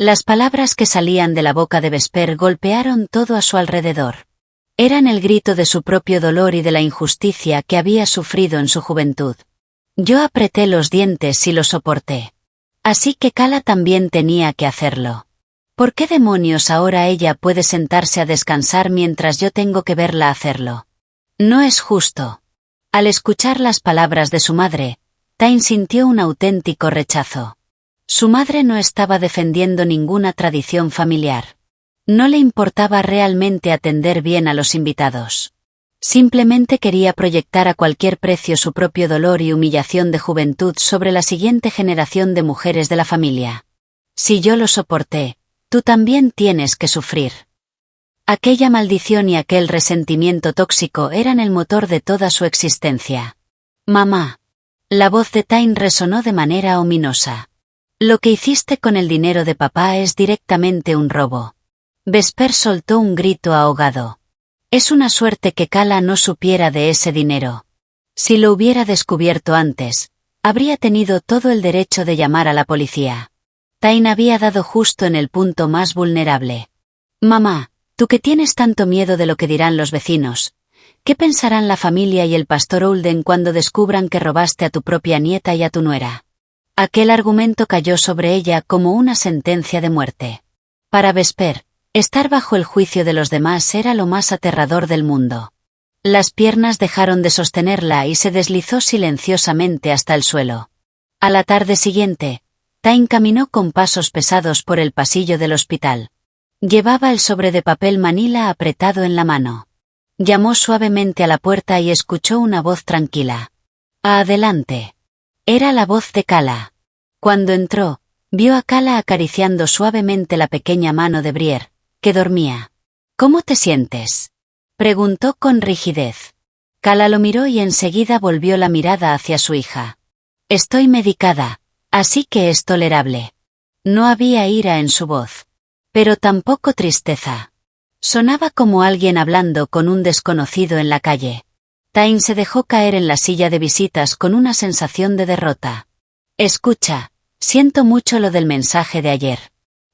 Las palabras que salían de la boca de Vesper golpearon todo a su alrededor. Eran el grito de su propio dolor y de la injusticia que había sufrido en su juventud. Yo apreté los dientes y lo soporté. Así que Cala también tenía que hacerlo. ¿Por qué demonios ahora ella puede sentarse a descansar mientras yo tengo que verla hacerlo? No es justo. Al escuchar las palabras de su madre, Tain sintió un auténtico rechazo. Su madre no estaba defendiendo ninguna tradición familiar. No le importaba realmente atender bien a los invitados. Simplemente quería proyectar a cualquier precio su propio dolor y humillación de juventud sobre la siguiente generación de mujeres de la familia. Si yo lo soporté, tú también tienes que sufrir. Aquella maldición y aquel resentimiento tóxico eran el motor de toda su existencia. Mamá. La voz de Tain resonó de manera ominosa. Lo que hiciste con el dinero de papá es directamente un robo. Vesper soltó un grito ahogado. Es una suerte que Cala no supiera de ese dinero. Si lo hubiera descubierto antes, habría tenido todo el derecho de llamar a la policía. Tain había dado justo en el punto más vulnerable. Mamá, tú que tienes tanto miedo de lo que dirán los vecinos, ¿qué pensarán la familia y el pastor Olden cuando descubran que robaste a tu propia nieta y a tu nuera? Aquel argumento cayó sobre ella como una sentencia de muerte. Para Vesper, estar bajo el juicio de los demás era lo más aterrador del mundo. Las piernas dejaron de sostenerla y se deslizó silenciosamente hasta el suelo. A la tarde siguiente, Tain caminó con pasos pesados por el pasillo del hospital. Llevaba el sobre de papel manila apretado en la mano. Llamó suavemente a la puerta y escuchó una voz tranquila. Adelante. Era la voz de Cala. Cuando entró, vio a Cala acariciando suavemente la pequeña mano de Briere, que dormía. ¿Cómo te sientes?, preguntó con rigidez. Cala lo miró y enseguida volvió la mirada hacia su hija. Estoy medicada, así que es tolerable. No había ira en su voz. Pero tampoco tristeza. Sonaba como alguien hablando con un desconocido en la calle. Tain se dejó caer en la silla de visitas con una sensación de derrota. Escucha, siento mucho lo del mensaje de ayer.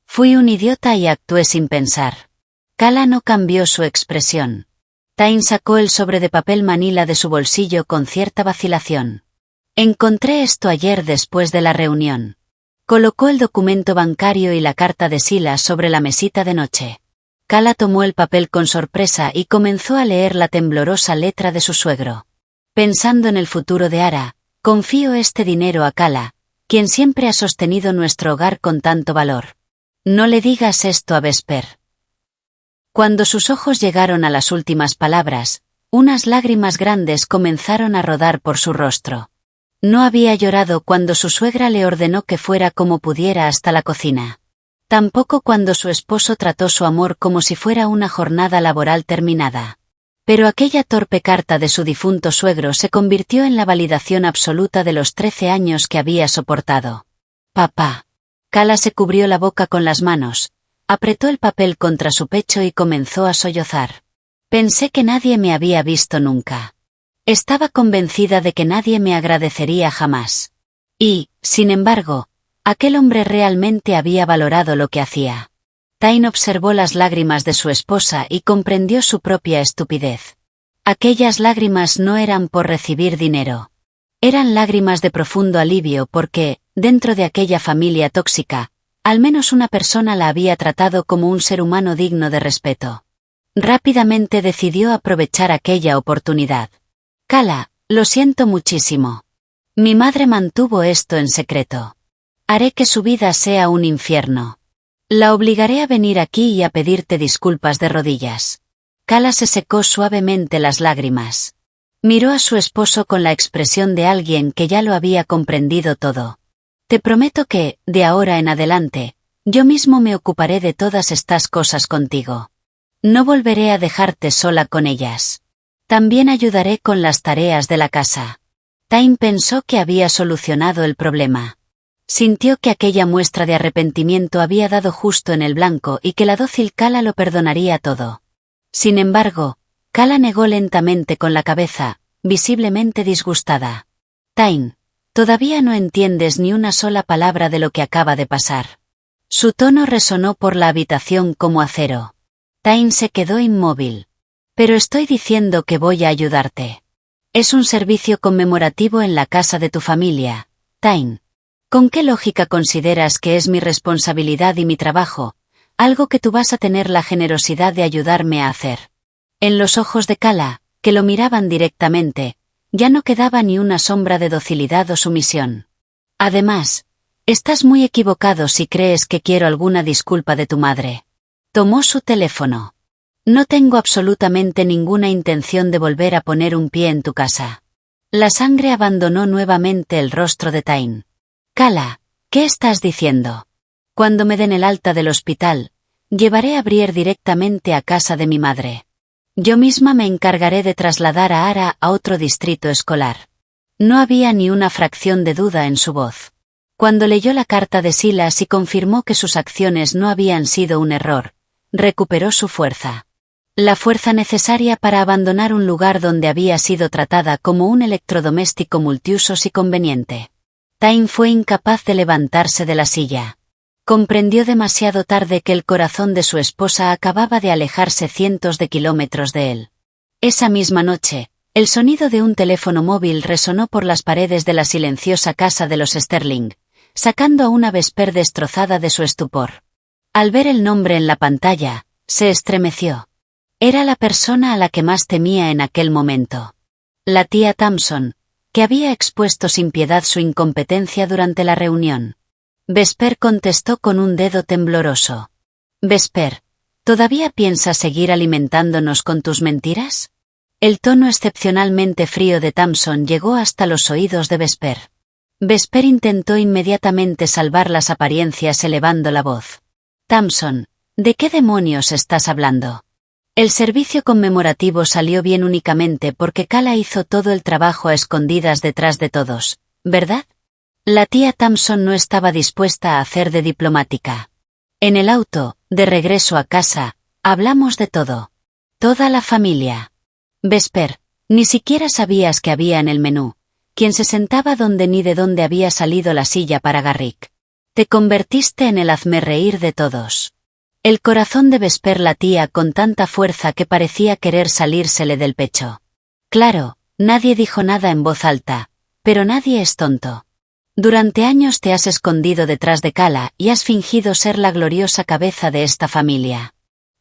Fui un idiota y actué sin pensar. Cala no cambió su expresión. Tain sacó el sobre de papel manila de su bolsillo con cierta vacilación. Encontré esto ayer después de la reunión. Colocó el documento bancario y la carta de Sila sobre la mesita de noche. Cala tomó el papel con sorpresa y comenzó a leer la temblorosa letra de su suegro. Pensando en el futuro de Ara, confío este dinero a Cala, quien siempre ha sostenido nuestro hogar con tanto valor. No le digas esto a Vesper. Cuando sus ojos llegaron a las últimas palabras, unas lágrimas grandes comenzaron a rodar por su rostro. No había llorado cuando su suegra le ordenó que fuera como pudiera hasta la cocina. Tampoco cuando su esposo trató su amor como si fuera una jornada laboral terminada. Pero aquella torpe carta de su difunto suegro se convirtió en la validación absoluta de los 13 años que había soportado. Papá. Cala se cubrió la boca con las manos, apretó el papel contra su pecho y comenzó a sollozar. Pensé que nadie me había visto nunca. Estaba convencida de que nadie me agradecería jamás. Y, sin embargo, aquel hombre realmente había valorado lo que hacía. Tain observó las lágrimas de su esposa y comprendió su propia estupidez. Aquellas lágrimas no eran por recibir dinero. Eran lágrimas de profundo alivio porque, dentro de aquella familia tóxica, al menos una persona la había tratado como un ser humano digno de respeto. Rápidamente decidió aprovechar aquella oportunidad. Cala, lo siento muchísimo. Mi madre mantuvo esto en secreto. Haré que su vida sea un infierno. La obligaré a venir aquí y a pedirte disculpas de rodillas. Cala se secó suavemente las lágrimas. Miró a su esposo con la expresión de alguien que ya lo había comprendido todo. Te prometo que, de ahora en adelante, Yo mismo me ocuparé de todas estas cosas contigo. No volveré a dejarte sola con ellas. También ayudaré con las tareas de la casa. Tyne pensó que había solucionado el problema. Sintió que aquella muestra de arrepentimiento había dado justo en el blanco y que la dócil Kala lo perdonaría todo. Sin embargo, Kala negó lentamente con la cabeza, visiblemente disgustada. Tyne, todavía no entiendes ni una sola palabra de lo que acaba de pasar. Su tono resonó por la habitación como acero. Tyne se quedó inmóvil. Pero estoy diciendo que voy a ayudarte. Es un servicio conmemorativo en la casa de tu familia, Tyne. ¿Con qué lógica consideras que es mi responsabilidad y mi trabajo, algo que tú vas a tener la generosidad de ayudarme a hacer? En los ojos de Kala, que lo miraban directamente, ya no quedaba ni una sombra de docilidad o sumisión. Además, estás muy equivocado si crees que quiero alguna disculpa de tu madre. Tomó su teléfono. No tengo absolutamente ninguna intención de volver a poner un pie en tu casa. La sangre abandonó nuevamente el rostro de Tyne. Kala, ¿qué estás diciendo? Cuando me den el alta del hospital, llevaré a Brier directamente a casa de mi madre. Yo misma me encargaré de trasladar a Ara a otro distrito escolar. No había ni una fracción de duda en su voz. Cuando leyó la carta de Silas y confirmó que sus acciones no habían sido un error, recuperó su fuerza. La fuerza necesaria para abandonar un lugar donde había sido tratada como un electrodoméstico multiusos y conveniente. Tyne fue incapaz de levantarse de la silla. Comprendió demasiado tarde que el corazón de su esposa acababa de alejarse cientos de kilómetros de él. Esa misma noche, el sonido de un teléfono móvil resonó por las paredes de la silenciosa casa de los Sterling, sacando a una Vesper destrozada de su estupor. Al ver el nombre en la pantalla, se estremeció. Era la persona a la que más temía en aquel momento. La tía Thompson, que había expuesto sin piedad su incompetencia durante la reunión. Vesper contestó con un dedo tembloroso. Vesper, ¿todavía piensas seguir alimentándonos con tus mentiras? El tono excepcionalmente frío de Thompson llegó hasta los oídos de Vesper. Vesper intentó inmediatamente salvar las apariencias elevando la voz. Thompson, ¿de qué demonios estás hablando? El servicio conmemorativo salió bien únicamente porque Kala hizo todo el trabajo a escondidas detrás de todos, ¿verdad? La tía Thompson no estaba dispuesta a hacer de diplomática. En el auto, de regreso a casa, hablamos de todo. Toda la familia. Vesper, ni siquiera sabías que había en el menú, quién se sentaba donde ni de dónde había salido la silla para Garrick. Te convertiste en el hazmerreír de todos. El corazón de Vesper latía con tanta fuerza que parecía querer salírsele del pecho. Claro, nadie dijo nada en voz alta, pero nadie es tonto. Durante años te has escondido detrás de Kala y has fingido ser la gloriosa cabeza de esta familia.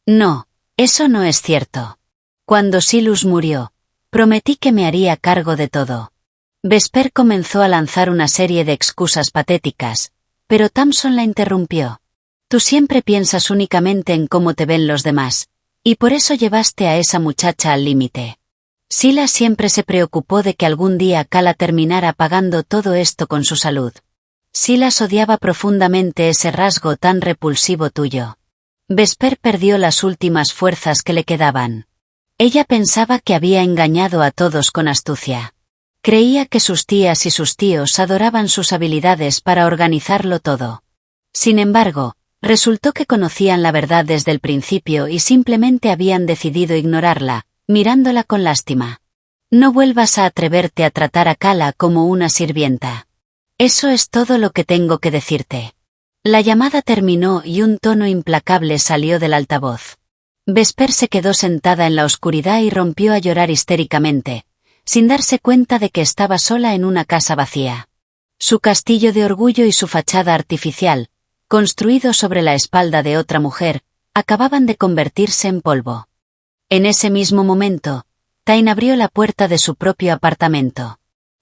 No, eso no es cierto. Cuando Silas murió, prometí que me haría cargo de todo. Vesper comenzó a lanzar una serie de excusas patéticas, pero Thompson la interrumpió. Tú siempre piensas únicamente en cómo te ven los demás, y por eso llevaste a esa muchacha al límite. Silas siempre se preocupó de que algún día Kala terminara pagando todo esto con su salud. Silas odiaba profundamente ese rasgo tan repulsivo tuyo. Vesper perdió las últimas fuerzas que le quedaban. Ella pensaba que había engañado a todos con astucia. Creía que sus tías y sus tíos adoraban sus habilidades para organizarlo todo. Sin embargo, resultó que conocían la verdad desde el principio y simplemente habían decidido ignorarla, mirándola con lástima. No vuelvas a atreverte a tratar a Kala como una sirvienta. Eso es todo lo que tengo que decirte. La llamada terminó y un tono implacable salió del altavoz. Vesper se quedó sentada en la oscuridad y rompió a llorar histéricamente, sin darse cuenta de que estaba sola en una casa vacía. Su castillo de orgullo y su fachada artificial, construido sobre la espalda de otra mujer, acababan de convertirse en polvo. En ese mismo momento, Tyne abrió la puerta de su propio apartamento.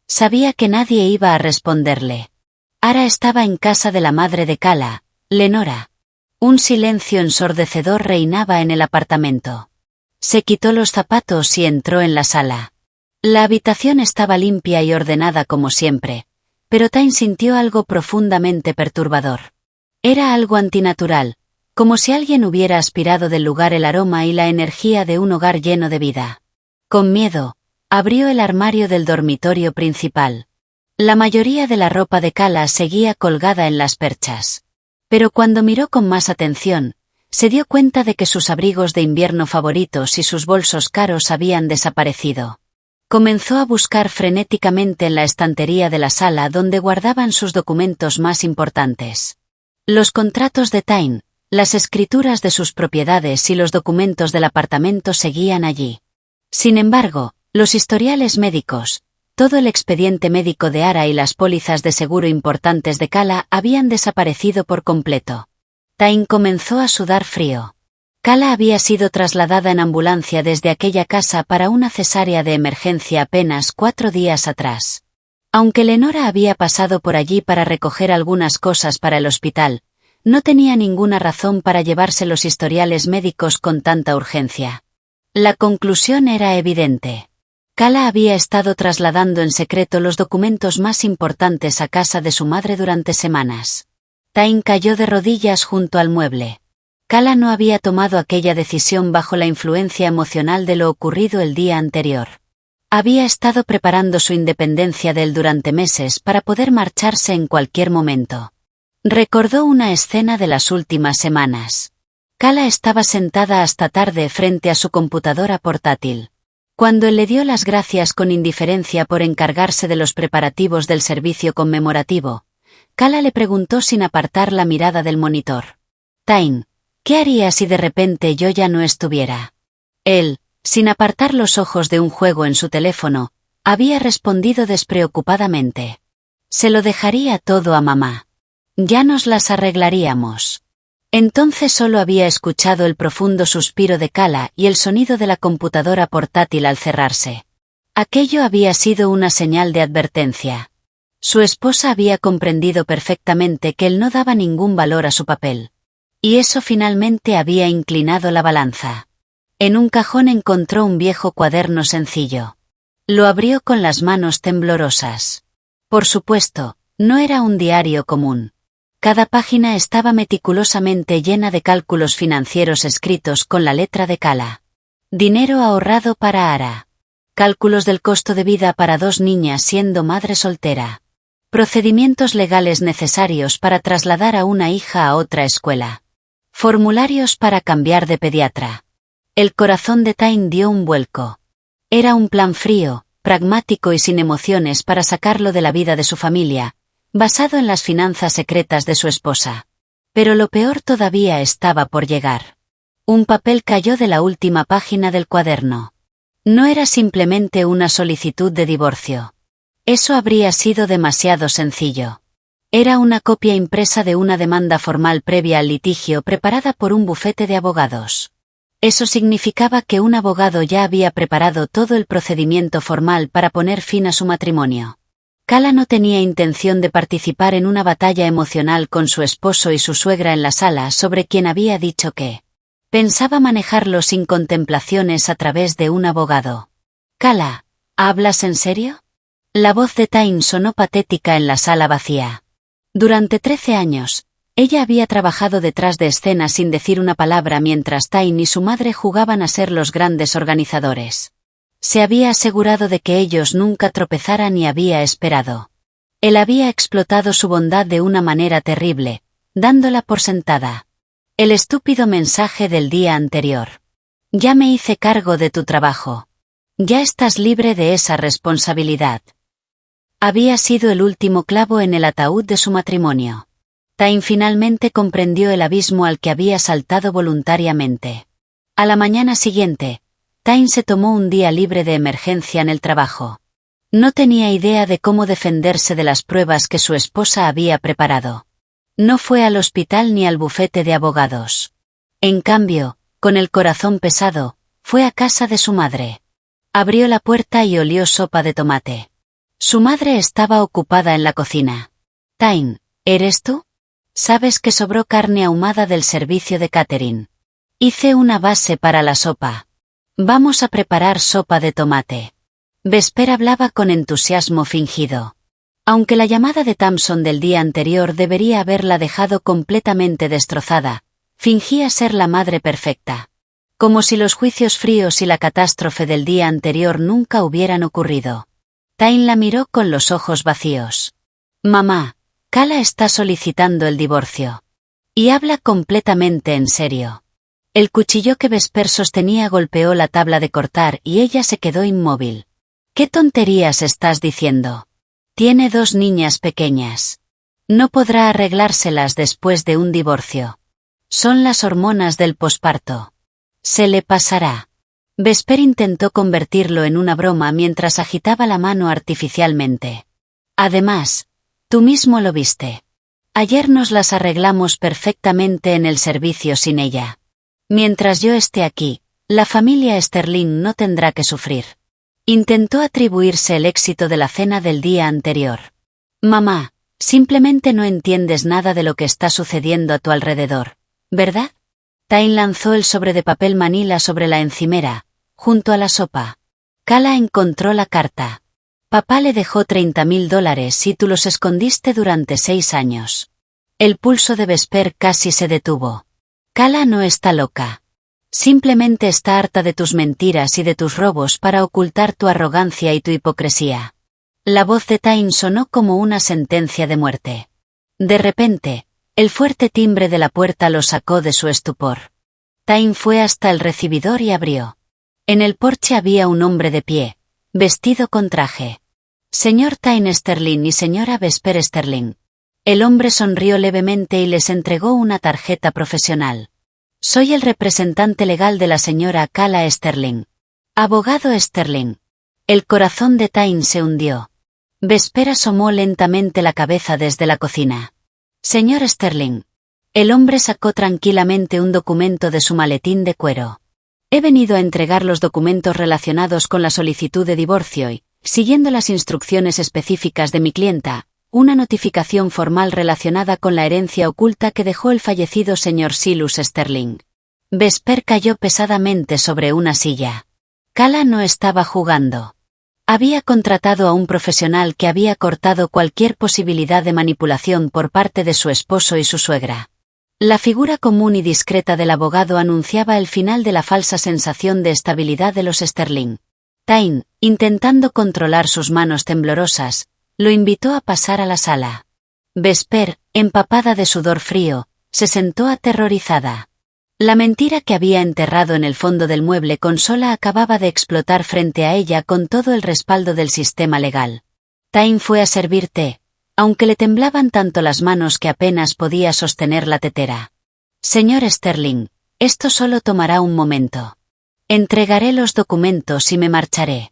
Sabía que nadie iba a responderle. Ara estaba en casa de la madre de Kala, Lenora. Un silencio ensordecedor reinaba en el apartamento. Se quitó los zapatos y entró en la sala. La habitación estaba limpia y ordenada como siempre, pero Tyne sintió algo profundamente perturbador. Era algo antinatural, como si alguien hubiera aspirado del lugar el aroma y la energía de un hogar lleno de vida. Con miedo, abrió el armario del dormitorio principal. La mayoría de la ropa de Kala seguía colgada en las perchas. Pero cuando miró con más atención, se dio cuenta de que sus abrigos de invierno favoritos y sus bolsos caros habían desaparecido. Comenzó a buscar frenéticamente en la estantería de la sala donde guardaban sus documentos más importantes. Los contratos de Tyne, las escrituras de sus propiedades y los documentos del apartamento seguían allí. Sin embargo, los historiales médicos, todo el expediente médico de Ara y las pólizas de seguro importantes de Kala habían desaparecido por completo. Tyne comenzó a sudar frío. Kala había sido trasladada en ambulancia desde aquella casa para una cesárea de emergencia apenas 4 días atrás. Aunque Lenora había pasado por allí para recoger algunas cosas para el hospital, no tenía ninguna razón para llevarse los historiales médicos con tanta urgencia. La conclusión era evidente. Kala había estado trasladando en secreto los documentos más importantes a casa de su madre durante semanas. Tyne cayó de rodillas junto al mueble. Kala no había tomado aquella decisión bajo la influencia emocional de lo ocurrido el día anterior. Había estado preparando su independencia de él durante meses para poder marcharse en cualquier momento. Recordó una escena de las últimas semanas. Kala estaba sentada hasta tarde frente a su computadora portátil. Cuando él le dio las gracias con indiferencia por encargarse de los preparativos del servicio conmemorativo, Kala le preguntó sin apartar la mirada del monitor. Tyne, ¿qué haría si de repente yo ya no estuviera? Él, sin apartar los ojos de un juego en su teléfono, había respondido despreocupadamente. Se lo dejaría todo a mamá. Ya nos las arreglaríamos. Entonces solo había escuchado el profundo suspiro de Kala y el sonido de la computadora portátil al cerrarse. Aquello había sido una señal de advertencia. Su esposa había comprendido perfectamente que él no daba ningún valor a su papel. Y eso finalmente había inclinado la balanza. En un cajón encontró un viejo cuaderno sencillo. Lo abrió con las manos temblorosas. Por supuesto, no era un diario común. Cada página estaba meticulosamente llena de cálculos financieros escritos con la letra de Kala. Dinero ahorrado para Ara. Cálculos del costo de vida para 2 niñas siendo madre soltera. Procedimientos legales necesarios para trasladar a una hija a otra escuela. Formularios para cambiar de pediatra. El corazón de Tyne dio un vuelco. Era un plan frío, pragmático y sin emociones para sacarlo de la vida de su familia, basado en las finanzas secretas de su esposa. Pero lo peor todavía estaba por llegar. Un papel cayó de la última página del cuaderno. No era simplemente una solicitud de divorcio. Eso habría sido demasiado sencillo. Era una copia impresa de una demanda formal previa al litigio preparada por un bufete de abogados. Eso significaba que un abogado ya había preparado todo el procedimiento formal para poner fin a su matrimonio. Kala no tenía intención de participar en una batalla emocional con su esposo y su suegra en la sala sobre quien había dicho que pensaba manejarlo sin contemplaciones a través de un abogado. Kala, ¿hablas en serio? La voz de Tyne sonó patética en la sala vacía. Durante 13 años, ella había trabajado detrás de escena sin decir una palabra mientras Tyne y su madre jugaban a ser los grandes organizadores. Se había asegurado de que ellos nunca tropezaran y había esperado. Él había explotado su bondad de una manera terrible, dándola por sentada. El estúpido mensaje del día anterior. Ya me hice cargo de tu trabajo. Ya estás libre de esa responsabilidad. Había sido el último clavo en el ataúd de su matrimonio. Tyne finalmente comprendió el abismo al que había saltado voluntariamente. A la mañana siguiente, Tyne se tomó un día libre de emergencia en el trabajo. No tenía idea de cómo defenderse de las pruebas que su esposa había preparado. No fue al hospital ni al bufete de abogados. En cambio, con el corazón pesado, fue a casa de su madre. Abrió la puerta y olió sopa de tomate. Su madre estaba ocupada en la cocina. Tyne, ¿eres tú? Sabes que sobró carne ahumada del servicio de catering. Hice una base para la sopa. Vamos a preparar sopa de tomate. Vesper hablaba con entusiasmo fingido. Aunque la llamada de Thompson del día anterior debería haberla dejado completamente destrozada, fingía ser la madre perfecta. Como si los juicios fríos y la catástrofe del día anterior nunca hubieran ocurrido. Tyne la miró con los ojos vacíos. Mamá, Kala está solicitando el divorcio. Y habla completamente en serio. El cuchillo que Vesper sostenía golpeó la tabla de cortar y ella se quedó inmóvil. ¿Qué tonterías estás diciendo? Tiene 2 niñas pequeñas. No podrá arreglárselas después de un divorcio. Son las hormonas del posparto. Se le pasará. Vesper intentó convertirlo en una broma mientras agitaba la mano artificialmente. Además, tú mismo lo viste. Ayer nos las arreglamos perfectamente en el servicio sin ella. Mientras yo esté aquí, la familia Sterling no tendrá que sufrir. Intentó atribuirse el éxito de la cena del día anterior. Mamá, simplemente no entiendes nada de lo que está sucediendo a tu alrededor, ¿verdad? Tyne lanzó el sobre de papel manila sobre la encimera, junto a la sopa. Kala encontró la carta. Papá le dejó $30.000 y tú los escondiste durante 6 años. El pulso de Vesper casi se detuvo. Kala no está loca. Simplemente está harta de tus mentiras y de tus robos para ocultar tu arrogancia y tu hipocresía. La voz de Tyne sonó como una sentencia de muerte. De repente, el fuerte timbre de la puerta lo sacó de su estupor. Tyne fue hasta el recibidor y abrió. En el porche había un hombre de pie, vestido con traje. Señor Tyne Sterling y señora Vesper Sterling. El hombre sonrió levemente y les entregó una tarjeta profesional. Soy el representante legal de la señora Kala Sterling. Abogado Sterling. El corazón de Tyne se hundió. Vesper asomó lentamente la cabeza desde la cocina. Señor Sterling. El hombre sacó tranquilamente un documento de su maletín de cuero. He venido a entregar los documentos relacionados con la solicitud de divorcio y, siguiendo las instrucciones específicas de mi clienta, una notificación formal relacionada con la herencia oculta que dejó el fallecido señor Silas Sterling. Vesper cayó pesadamente sobre una silla. Kala no estaba jugando. Había contratado a un profesional que había cortado cualquier posibilidad de manipulación por parte de su esposo y su suegra. La figura común y discreta del abogado anunciaba el final de la falsa sensación de estabilidad de los Sterling. Tyne, intentando controlar sus manos temblorosas, lo invitó a pasar a la sala. Vesper, empapada de sudor frío, se sentó aterrorizada. La mentira que había enterrado en el fondo del mueble consola acababa de explotar frente a ella con todo el respaldo del sistema legal. Tyne fue a servir té, aunque le temblaban tanto las manos que apenas podía sostener la tetera. Señor Sterling, esto solo tomará un momento. Entregaré los documentos y me marcharé.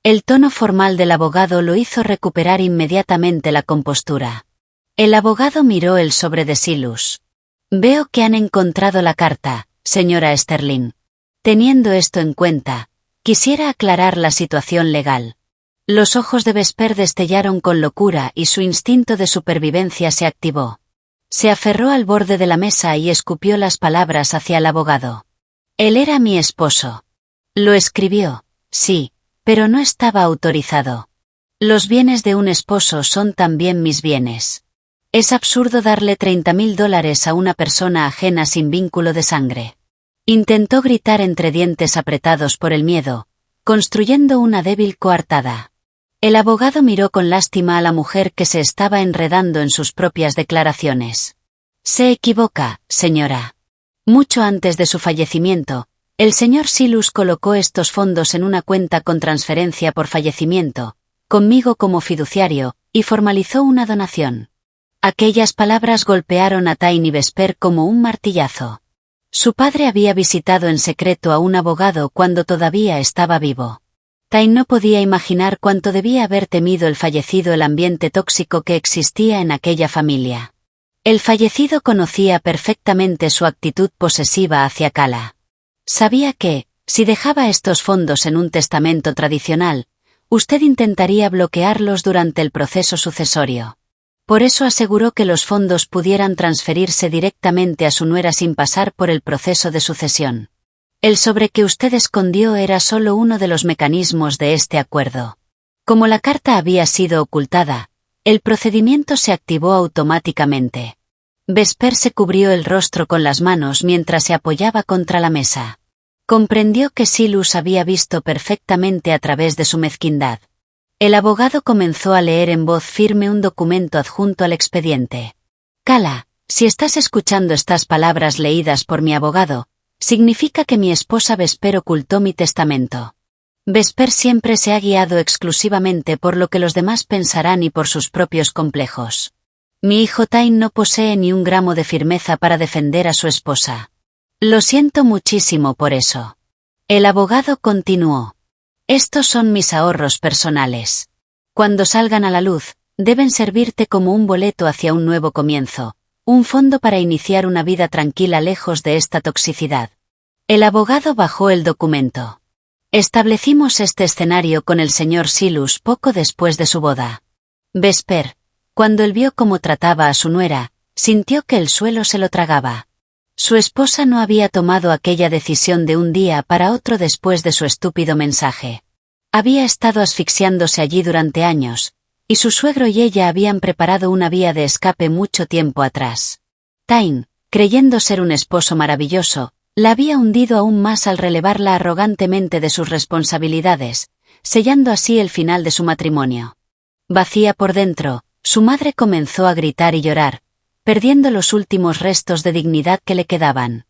El tono formal del abogado lo hizo recuperar inmediatamente la compostura. El abogado miró el sobre de Silas. Veo que han encontrado la carta, señora Sterling. Teniendo esto en cuenta, quisiera aclarar la situación legal. Los ojos de Vesper destellaron con locura y su instinto de supervivencia se activó. Se aferró al borde de la mesa y escupió las palabras hacia el abogado. Él era mi esposo. Lo escribió, sí. Pero no estaba autorizado. Los bienes de un esposo son también mis bienes. Es absurdo darle $30.000 a una persona ajena sin vínculo de sangre. Intentó gritar entre dientes apretados por el miedo, construyendo una débil coartada. El abogado miró con lástima a la mujer que se estaba enredando en sus propias declaraciones. Se equivoca, señora. Mucho antes de su fallecimiento, el señor Silas colocó estos fondos en una cuenta con transferencia por fallecimiento, conmigo como fiduciario, y formalizó una donación. Aquellas palabras golpearon a Tyne y Vesper como un martillazo. Su padre había visitado en secreto a un abogado cuando todavía estaba vivo. Tyne no podía imaginar cuánto debía haber temido el fallecido el ambiente tóxico que existía en aquella familia. El fallecido conocía perfectamente su actitud posesiva hacia Kala. Sabía que, si dejaba estos fondos en un testamento tradicional, usted intentaría bloquearlos durante el proceso sucesorio. Por eso aseguró que los fondos pudieran transferirse directamente a su nuera sin pasar por el proceso de sucesión. El sobre que usted escondió era solo uno de los mecanismos de este acuerdo. Como la carta había sido ocultada, El procedimiento se activó automáticamente. Vesper se cubrió el rostro con las manos mientras se apoyaba contra la mesa. Comprendió que Silas había visto perfectamente a través de su mezquindad. El abogado comenzó a leer en voz firme un documento adjunto al expediente. Kala, si estás escuchando estas palabras leídas por mi abogado, significa que mi esposa Vesper ocultó mi testamento. Vesper siempre se ha guiado exclusivamente por lo que los demás pensarán y por sus propios complejos. Mi hijo Tyne no posee ni un gramo de firmeza para defender a su esposa. Lo siento muchísimo por eso. El abogado continuó. Estos son mis ahorros personales. Cuando salgan a la luz, deben servirte como un boleto hacia un nuevo comienzo, un fondo para iniciar una vida tranquila lejos de esta toxicidad. El abogado bajó el documento. Establecimos este escenario con el señor Silas poco después de su boda. Vesper, cuando él vio cómo trataba a su nuera, sintió que el suelo se lo tragaba. Su esposa no había tomado aquella decisión de un día para otro después de su estúpido mensaje. Había estado asfixiándose allí durante años, y su suegro y ella habían preparado una vía de escape mucho tiempo atrás. Tyne, creyendo ser un esposo maravilloso, la había hundido aún más al relevarla arrogantemente de sus responsabilidades, sellando así el final de su matrimonio. Vacía por dentro, su madre comenzó a gritar y llorar, perdiendo los últimos restos de dignidad que le quedaban.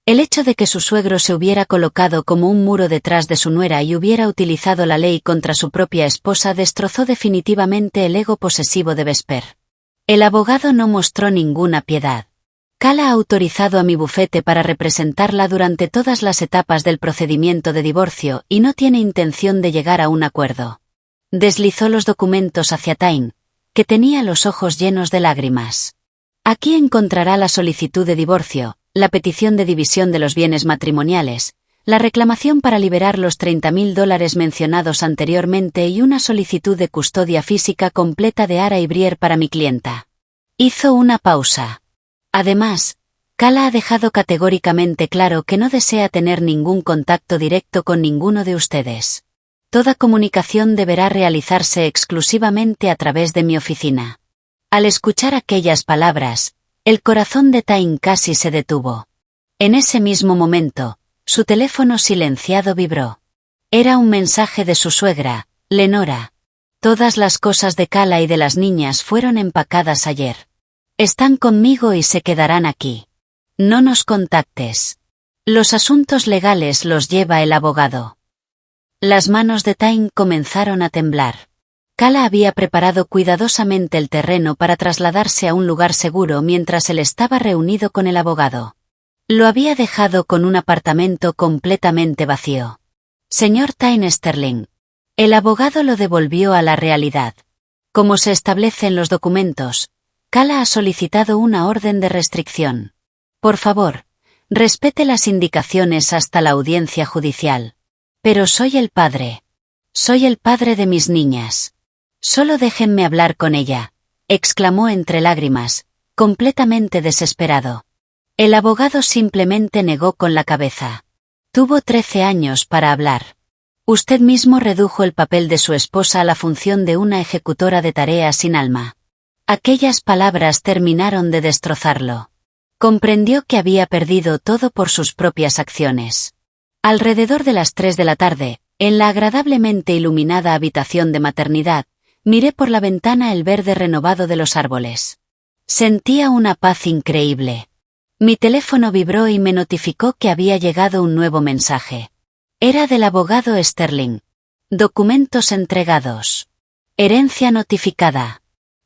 El hecho de que su suegro se hubiera colocado como un muro detrás de su nuera y hubiera utilizado la ley contra su propia esposa destrozó definitivamente el ego posesivo de Vesper. El abogado no mostró ninguna piedad. Kala ha autorizado a mi bufete para representarla durante todas las etapas del procedimiento de divorcio y no tiene intención de llegar a un acuerdo. Deslizó los documentos hacia Tyne, que tenía los ojos llenos de lágrimas. Aquí encontrará la solicitud de divorcio, la petición de división de los bienes matrimoniales, la reclamación para liberar los $30,000 mencionados anteriormente y una solicitud de custodia física completa de Ara y Brier para mi clienta. Hizo una pausa. Además, Kala ha dejado categóricamente claro que no desea tener ningún contacto directo con ninguno de ustedes. Toda comunicación deberá realizarse exclusivamente a través de mi oficina. Al escuchar aquellas palabras, el corazón de Tyne casi se detuvo. En ese mismo momento, su teléfono silenciado vibró. Era un mensaje de su suegra, Lenora. Todas las cosas de Kala y de las niñas fueron empacadas ayer. Están conmigo y se quedarán aquí. No nos contactes. Los asuntos legales los lleva el abogado. Las manos de Tyne comenzaron a temblar. Kala había preparado cuidadosamente el terreno para trasladarse a un lugar seguro mientras él estaba reunido con el abogado. Lo había dejado con un apartamento completamente vacío. Señor Tyne Sterling. El abogado lo devolvió a la realidad. Como se establece en los documentos, Kala ha solicitado una orden de restricción. Por favor, respete las indicaciones hasta la audiencia judicial. Pero soy el padre. Soy el padre de mis niñas. Solo déjenme hablar con ella, exclamó entre lágrimas, completamente desesperado. El abogado simplemente negó con la cabeza. Tuvo 13 años para hablar. Usted mismo redujo el papel de su esposa a la función de una ejecutora de tareas sin alma. Aquellas palabras terminaron de destrozarlo. Comprendió que había perdido todo por sus propias acciones. Alrededor de las 3 de la tarde, en la agradablemente iluminada habitación de maternidad, miré por la ventana el verde renovado de los árboles. Sentía una paz increíble. Mi teléfono vibró y me notificó que había llegado un nuevo mensaje. Era del abogado Sterling. Documentos entregados. Herencia notificada.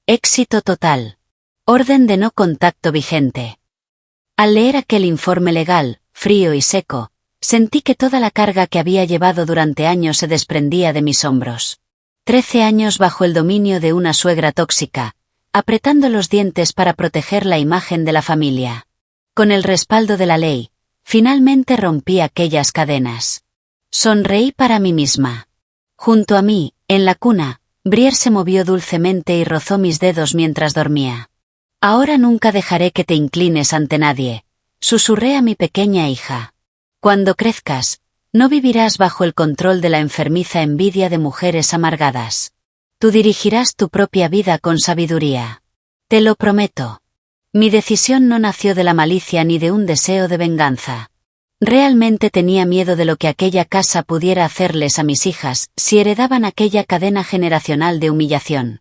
Éxito total. Orden de no contacto vigente. Al leer aquel informe legal, frío y seco, sentí que toda la carga que había llevado durante años se desprendía de mis hombros. 13 años bajo el dominio de una suegra tóxica, apretando los dientes para proteger la imagen de la familia. Con el respaldo de la ley, finalmente rompí aquellas cadenas. Sonreí para mí misma. Junto a mí, en la cuna, Brier se movió dulcemente y rozó mis dedos mientras dormía. Ahora nunca dejaré que te inclines ante nadie, susurré a mi pequeña hija. Cuando crezcas, no vivirás bajo el control de la enfermiza envidia de mujeres amargadas. Tú dirigirás tu propia vida con sabiduría. Te lo prometo. Mi decisión no nació de la malicia ni de un deseo de venganza. Realmente tenía miedo de lo que aquella casa pudiera hacerles a mis hijas si heredaban aquella cadena generacional de humillación.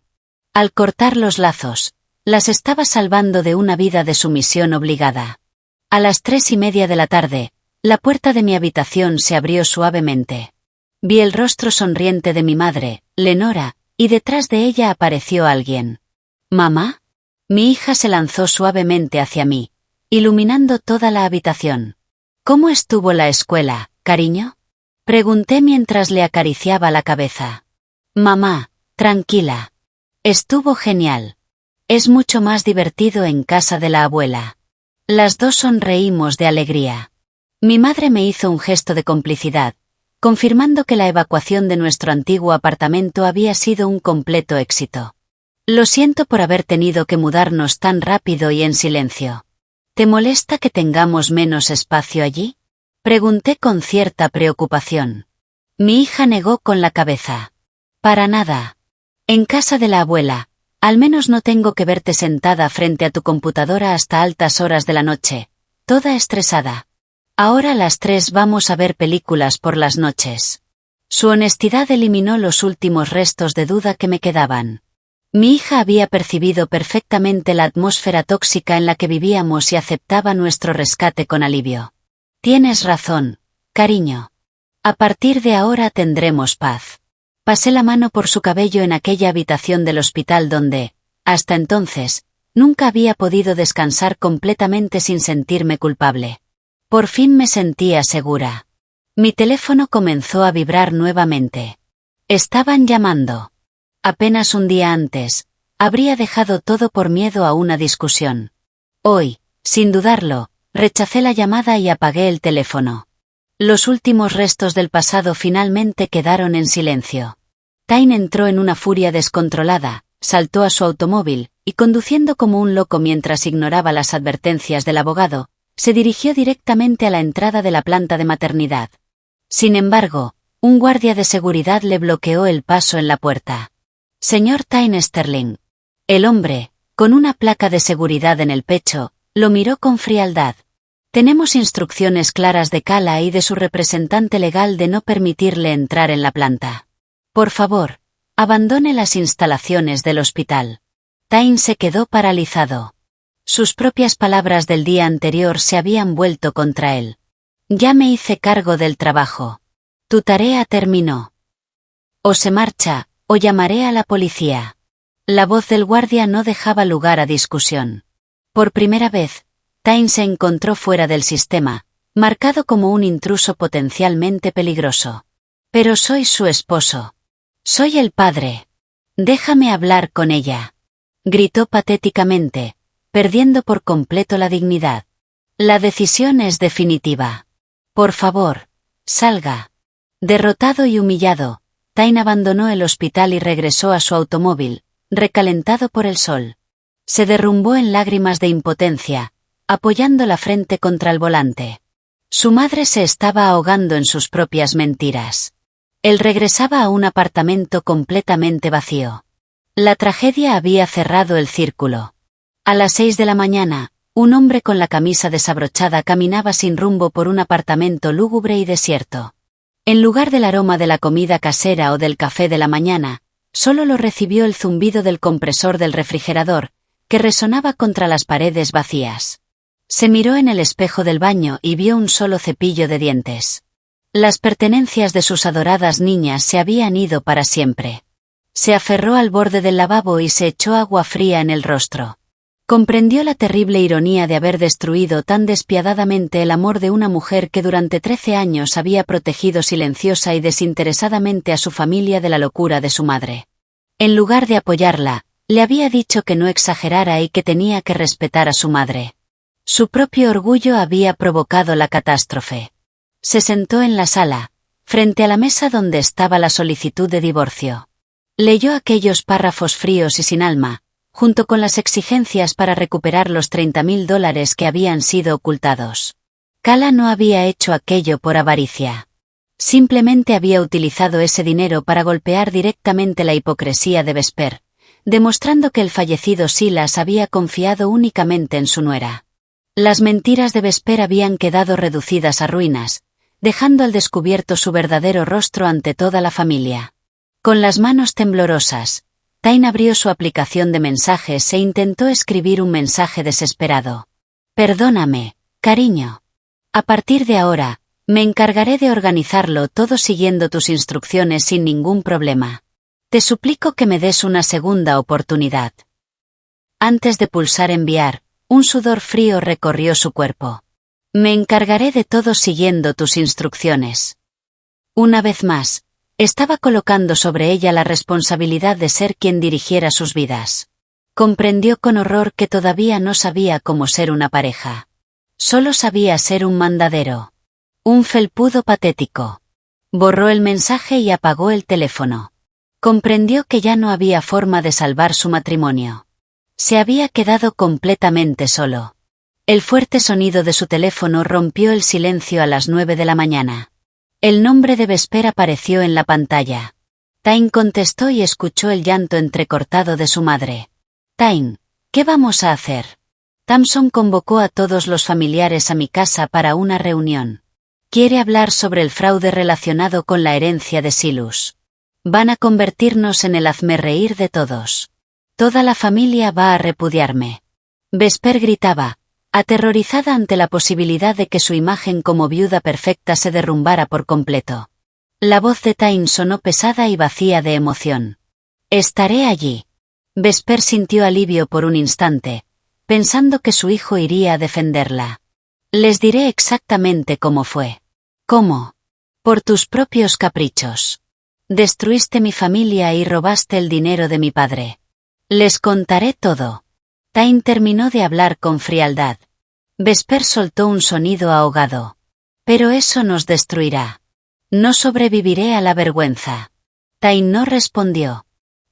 Al cortar los lazos, las estaba salvando de una vida de sumisión obligada. A las 3:30 de la tarde, la puerta de mi habitación se abrió suavemente. Vi el rostro sonriente de mi madre, Lenora, y detrás de ella apareció alguien. ¿Mamá? Mi hija se lanzó suavemente hacia mí, iluminando toda la habitación. ¿Cómo estuvo la escuela, cariño? Pregunté mientras le acariciaba la cabeza. Mamá, tranquila. Estuvo genial. Es mucho más divertido en casa de la abuela. Las dos sonreímos de alegría. Mi madre me hizo un gesto de complicidad, confirmando que la evacuación de nuestro antiguo apartamento había sido un completo éxito. Lo siento por haber tenido que mudarnos tan rápido y en silencio. ¿Te molesta que tengamos menos espacio allí? Pregunté con cierta preocupación. Mi hija negó con la cabeza. Para nada. En casa de la abuela, al menos no tengo que verte sentada frente a tu computadora hasta altas horas de la noche, toda estresada. Ahora a las 3 vamos a ver películas por las noches. Su honestidad eliminó los últimos restos de duda que me quedaban. Mi hija había percibido perfectamente la atmósfera tóxica en la que vivíamos y aceptaba nuestro rescate con alivio. Tienes razón, cariño. A partir de ahora tendremos paz. Pasé la mano por su cabello en aquella habitación del hospital donde, hasta entonces, nunca había podido descansar completamente sin sentirme culpable. Por fin me sentía segura. Mi teléfono comenzó a vibrar nuevamente. Estaban llamando. Apenas un día antes, habría dejado todo por miedo a una discusión. Hoy, sin dudarlo, rechacé la llamada y apagué el teléfono. Los últimos restos del pasado finalmente quedaron en silencio. Tyne entró en una furia descontrolada, saltó a su automóvil, y conduciendo como un loco mientras ignoraba las advertencias del abogado, se dirigió directamente a la entrada de la planta de maternidad. Sin embargo, un guardia de seguridad le bloqueó el paso en la puerta. Señor Tyne Sterling. El hombre, con una placa de seguridad en el pecho, lo miró con frialdad. Tenemos instrucciones claras de Kala y de su representante legal de no permitirle entrar en la planta. Por favor, abandone las instalaciones del hospital. Tyne se quedó paralizado. Sus propias palabras del día anterior se habían vuelto contra él. Ya me hice cargo del trabajo. Tu tarea terminó. O se marcha, o llamaré a la policía. La voz del guardia no dejaba lugar a discusión. Por primera vez, Tyne se encontró fuera del sistema, marcado como un intruso potencialmente peligroso. Pero soy su esposo. Soy el padre. Déjame hablar con ella. Gritó patéticamente, perdiendo por completo la dignidad. La decisión es definitiva. Por favor, salga. Derrotado y humillado, Tyne abandonó el hospital y regresó a su automóvil, recalentado por el sol. Se derrumbó en lágrimas de impotencia, apoyando la frente contra el volante. Su madre se estaba ahogando en sus propias mentiras. Él regresaba a un apartamento completamente vacío. La tragedia había cerrado el círculo. A las 6 de la mañana, un hombre con la camisa desabrochada caminaba sin rumbo por un apartamento lúgubre y desierto. En lugar del aroma de la comida casera o del café de la mañana, solo lo recibió el zumbido del compresor del refrigerador, que resonaba contra las paredes vacías. Se miró en el espejo del baño y vio un solo cepillo de dientes. Las pertenencias de sus adoradas niñas se habían ido para siempre. Se aferró al borde del lavabo y se echó agua fría en el rostro. Comprendió la terrible ironía de haber destruido tan despiadadamente el amor de una mujer que durante 13 años había protegido silenciosa y desinteresadamente a su familia de la locura de su madre. En lugar de apoyarla, le había dicho que no exagerara y que tenía que respetar a su madre. Su propio orgullo había provocado la catástrofe. Se sentó en la sala, frente a la mesa donde estaba la solicitud de divorcio. Leyó aquellos párrafos fríos y sin alma, junto con las exigencias para recuperar los $30,000 que habían sido ocultados. Kala no había hecho aquello por avaricia. Simplemente había utilizado ese dinero para golpear directamente la hipocresía de Vesper, demostrando que el fallecido Silas había confiado únicamente en su nuera. Las mentiras de Vesper habían quedado reducidas a ruinas, dejando al descubierto su verdadero rostro ante toda la familia. Con las manos temblorosas, Tyne abrió su aplicación de mensajes e intentó escribir un mensaje desesperado. «Perdóname, cariño. A partir de ahora, me encargaré de organizarlo todo siguiendo tus instrucciones sin ningún problema. Te suplico que me des una segunda oportunidad». Antes de pulsar enviar, un sudor frío recorrió su cuerpo. «Me encargaré de todo siguiendo tus instrucciones». Una vez más, estaba colocando sobre ella la responsabilidad de ser quien dirigiera sus vidas. Comprendió con horror que todavía no sabía cómo ser una pareja. Solo sabía ser un mandadero. Un felpudo patético. Borró el mensaje y apagó el teléfono. Comprendió que ya no había forma de salvar su matrimonio. Se había quedado completamente solo. El fuerte sonido de su teléfono rompió el silencio a las 9 de la mañana. El nombre de Vesper apareció en la pantalla. Tyne contestó y escuchó el llanto entrecortado de su madre. «Tyne, ¿qué vamos a hacer?» Tamson convocó a todos los familiares a mi casa para una reunión. Quiere hablar sobre el fraude relacionado con la herencia de Silas. Van a convertirnos en el hazmerreír de todos. Toda la familia va a repudiarme. Vesper gritaba, aterrorizada ante la posibilidad de que su imagen como viuda perfecta se derrumbara por completo. La voz de Tyne sonó pesada y vacía de emoción. «Estaré allí». Vesper sintió alivio por un instante, pensando que su hijo iría a defenderla. «Les diré exactamente cómo fue». «¿Cómo?» «Por tus propios caprichos. Destruiste mi familia y robaste el dinero de mi padre. Les contaré todo». Tyne terminó de hablar con frialdad. Vesper soltó un sonido ahogado. «Pero eso nos destruirá. No sobreviviré a la vergüenza». Tyne no respondió.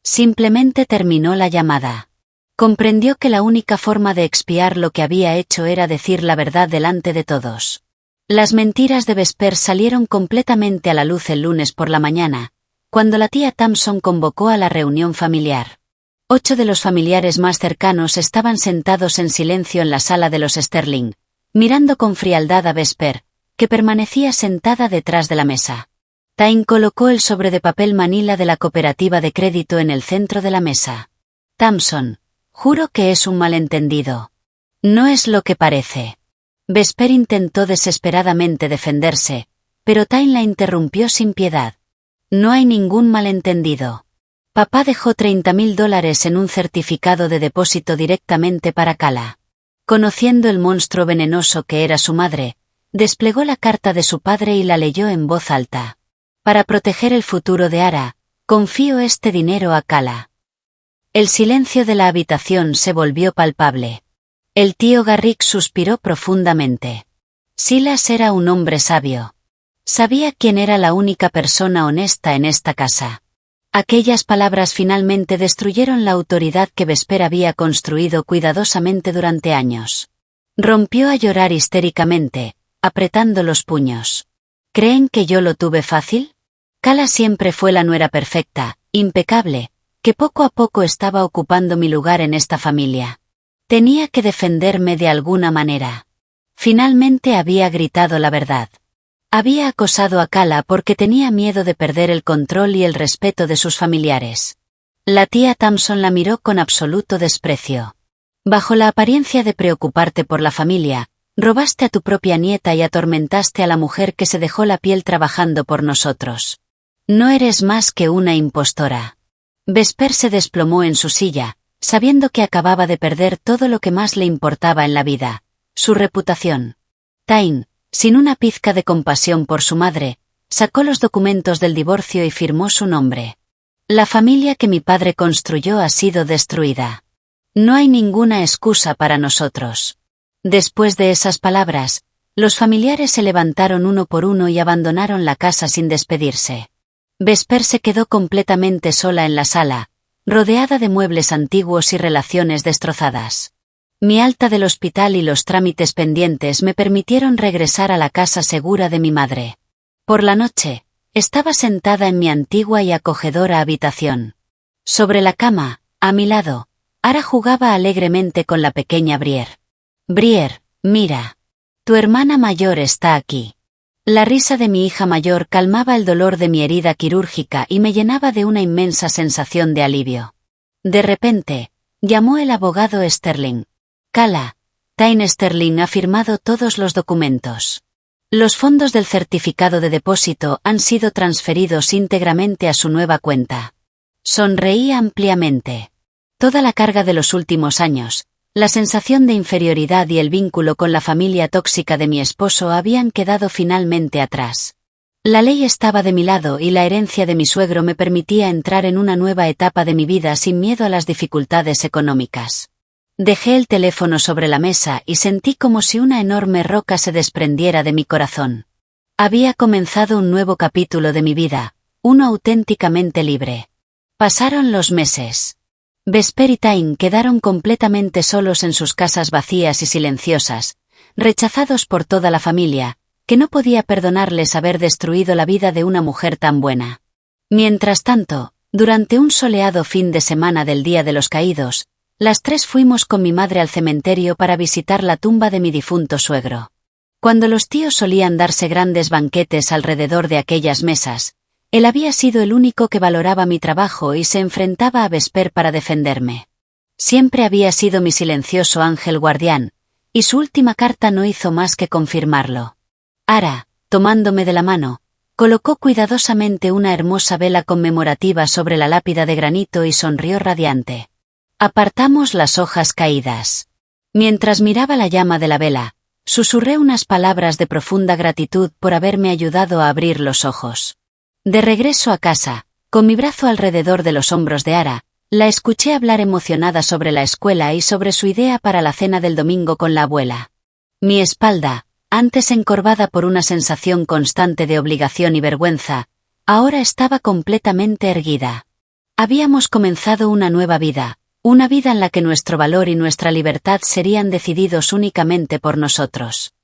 Simplemente terminó la llamada. Comprendió que la única forma de expiar lo que había hecho era decir la verdad delante de todos. Las mentiras de Vesper salieron completamente a la luz el lunes por la mañana, cuando la tía Tamson convocó a la reunión familiar. 8 de los familiares más cercanos estaban sentados en silencio en la sala de los Sterling, mirando con frialdad a Vesper, que permanecía sentada detrás de la mesa. Tyne colocó el sobre de papel manila de la cooperativa de crédito en el centro de la mesa. «Tamson, juro que es un malentendido. No es lo que parece». Vesper intentó desesperadamente defenderse, pero Tyne la interrumpió sin piedad. «No hay ningún malentendido. Papá dejó $30,000 en un certificado de depósito directamente para Kala. Conociendo el monstruo venenoso que era su madre, desplegó la carta de su padre y la leyó en voz alta. Para proteger el futuro de Ara, confío este dinero a Kala». El silencio de la habitación se volvió palpable. El tío Garrick suspiró profundamente. Silas era un hombre sabio. Sabía quién era la única persona honesta en esta casa. Aquellas palabras finalmente destruyeron la autoridad que Vesper había construido cuidadosamente durante años. Rompió a llorar histéricamente, apretando los puños. ¿Creen que yo lo tuve fácil? Kala siempre fue la nuera perfecta, impecable, que poco a poco estaba ocupando mi lugar en esta familia. Tenía que defenderme de alguna manera. Finalmente había gritado la verdad. Había acosado a Kala porque tenía miedo de perder el control y el respeto de sus familiares. La tía Tamson la miró con absoluto desprecio. Bajo la apariencia de preocuparte por la familia, robaste a tu propia nieta y atormentaste a la mujer que se dejó la piel trabajando por nosotros. No eres más que una impostora. Vesper se desplomó en su silla, sabiendo que acababa de perder todo lo que más le importaba en la vida, su reputación. Tyne, sin una pizca de compasión por su madre, sacó los documentos del divorcio y firmó su nombre. La familia que mi padre construyó ha sido destruida. No hay ninguna excusa para nosotros. Después de esas palabras, los familiares se levantaron uno por uno y abandonaron la casa sin despedirse. Vesper se quedó completamente sola en la sala, rodeada de muebles antiguos y relaciones destrozadas. Mi alta del hospital y los trámites pendientes me permitieron regresar a la casa segura de mi madre. Por la noche, estaba sentada en mi antigua y acogedora habitación. Sobre la cama, a mi lado, Ara jugaba alegremente con la pequeña Briere. «Briere, mira. Tu hermana mayor está aquí». La risa de mi hija mayor calmaba el dolor de mi herida quirúrgica y me llenaba de una inmensa sensación de alivio. De repente, llamó el abogado Sterling. «Cala, Tyne Sterling ha firmado todos los documentos. Los fondos del certificado de depósito han sido transferidos íntegramente a su nueva cuenta». Sonreí ampliamente. Toda la carga de los últimos años, la sensación de inferioridad y el vínculo con la familia tóxica de mi esposo habían quedado finalmente atrás. La ley estaba de mi lado y la herencia de mi suegro me permitía entrar en una nueva etapa de mi vida sin miedo a las dificultades económicas. Dejé el teléfono sobre la mesa y sentí como si una enorme roca se desprendiera de mi corazón. Había comenzado un nuevo capítulo de mi vida, uno auténticamente libre. Pasaron los meses. Vesper y Tyne quedaron completamente solos en sus casas vacías y silenciosas, rechazados por toda la familia, que no podía perdonarles haber destruido la vida de una mujer tan buena. Mientras tanto, durante un soleado fin de semana del Día de los Caídos, las tres fuimos con mi madre al cementerio para visitar la tumba de mi difunto suegro. Cuando los tíos solían darse grandes banquetes alrededor de aquellas mesas, él había sido el único que valoraba mi trabajo y se enfrentaba a Vesper para defenderme. Siempre había sido mi silencioso ángel guardián, y su última carta no hizo más que confirmarlo. Ara, tomándome de la mano, colocó cuidadosamente una hermosa vela conmemorativa sobre la lápida de granito y sonrió radiante. Apartamos las hojas caídas. Mientras miraba la llama de la vela, susurré unas palabras de profunda gratitud por haberme ayudado a abrir los ojos. De regreso a casa, con mi brazo alrededor de los hombros de Ara, la escuché hablar emocionada sobre la escuela y sobre su idea para la cena del domingo con la abuela. Mi espalda, antes encorvada por una sensación constante de obligación y vergüenza, ahora estaba completamente erguida. Habíamos comenzado una nueva vida, una vida en la que nuestro valor y nuestra libertad serían decididos únicamente por nosotros.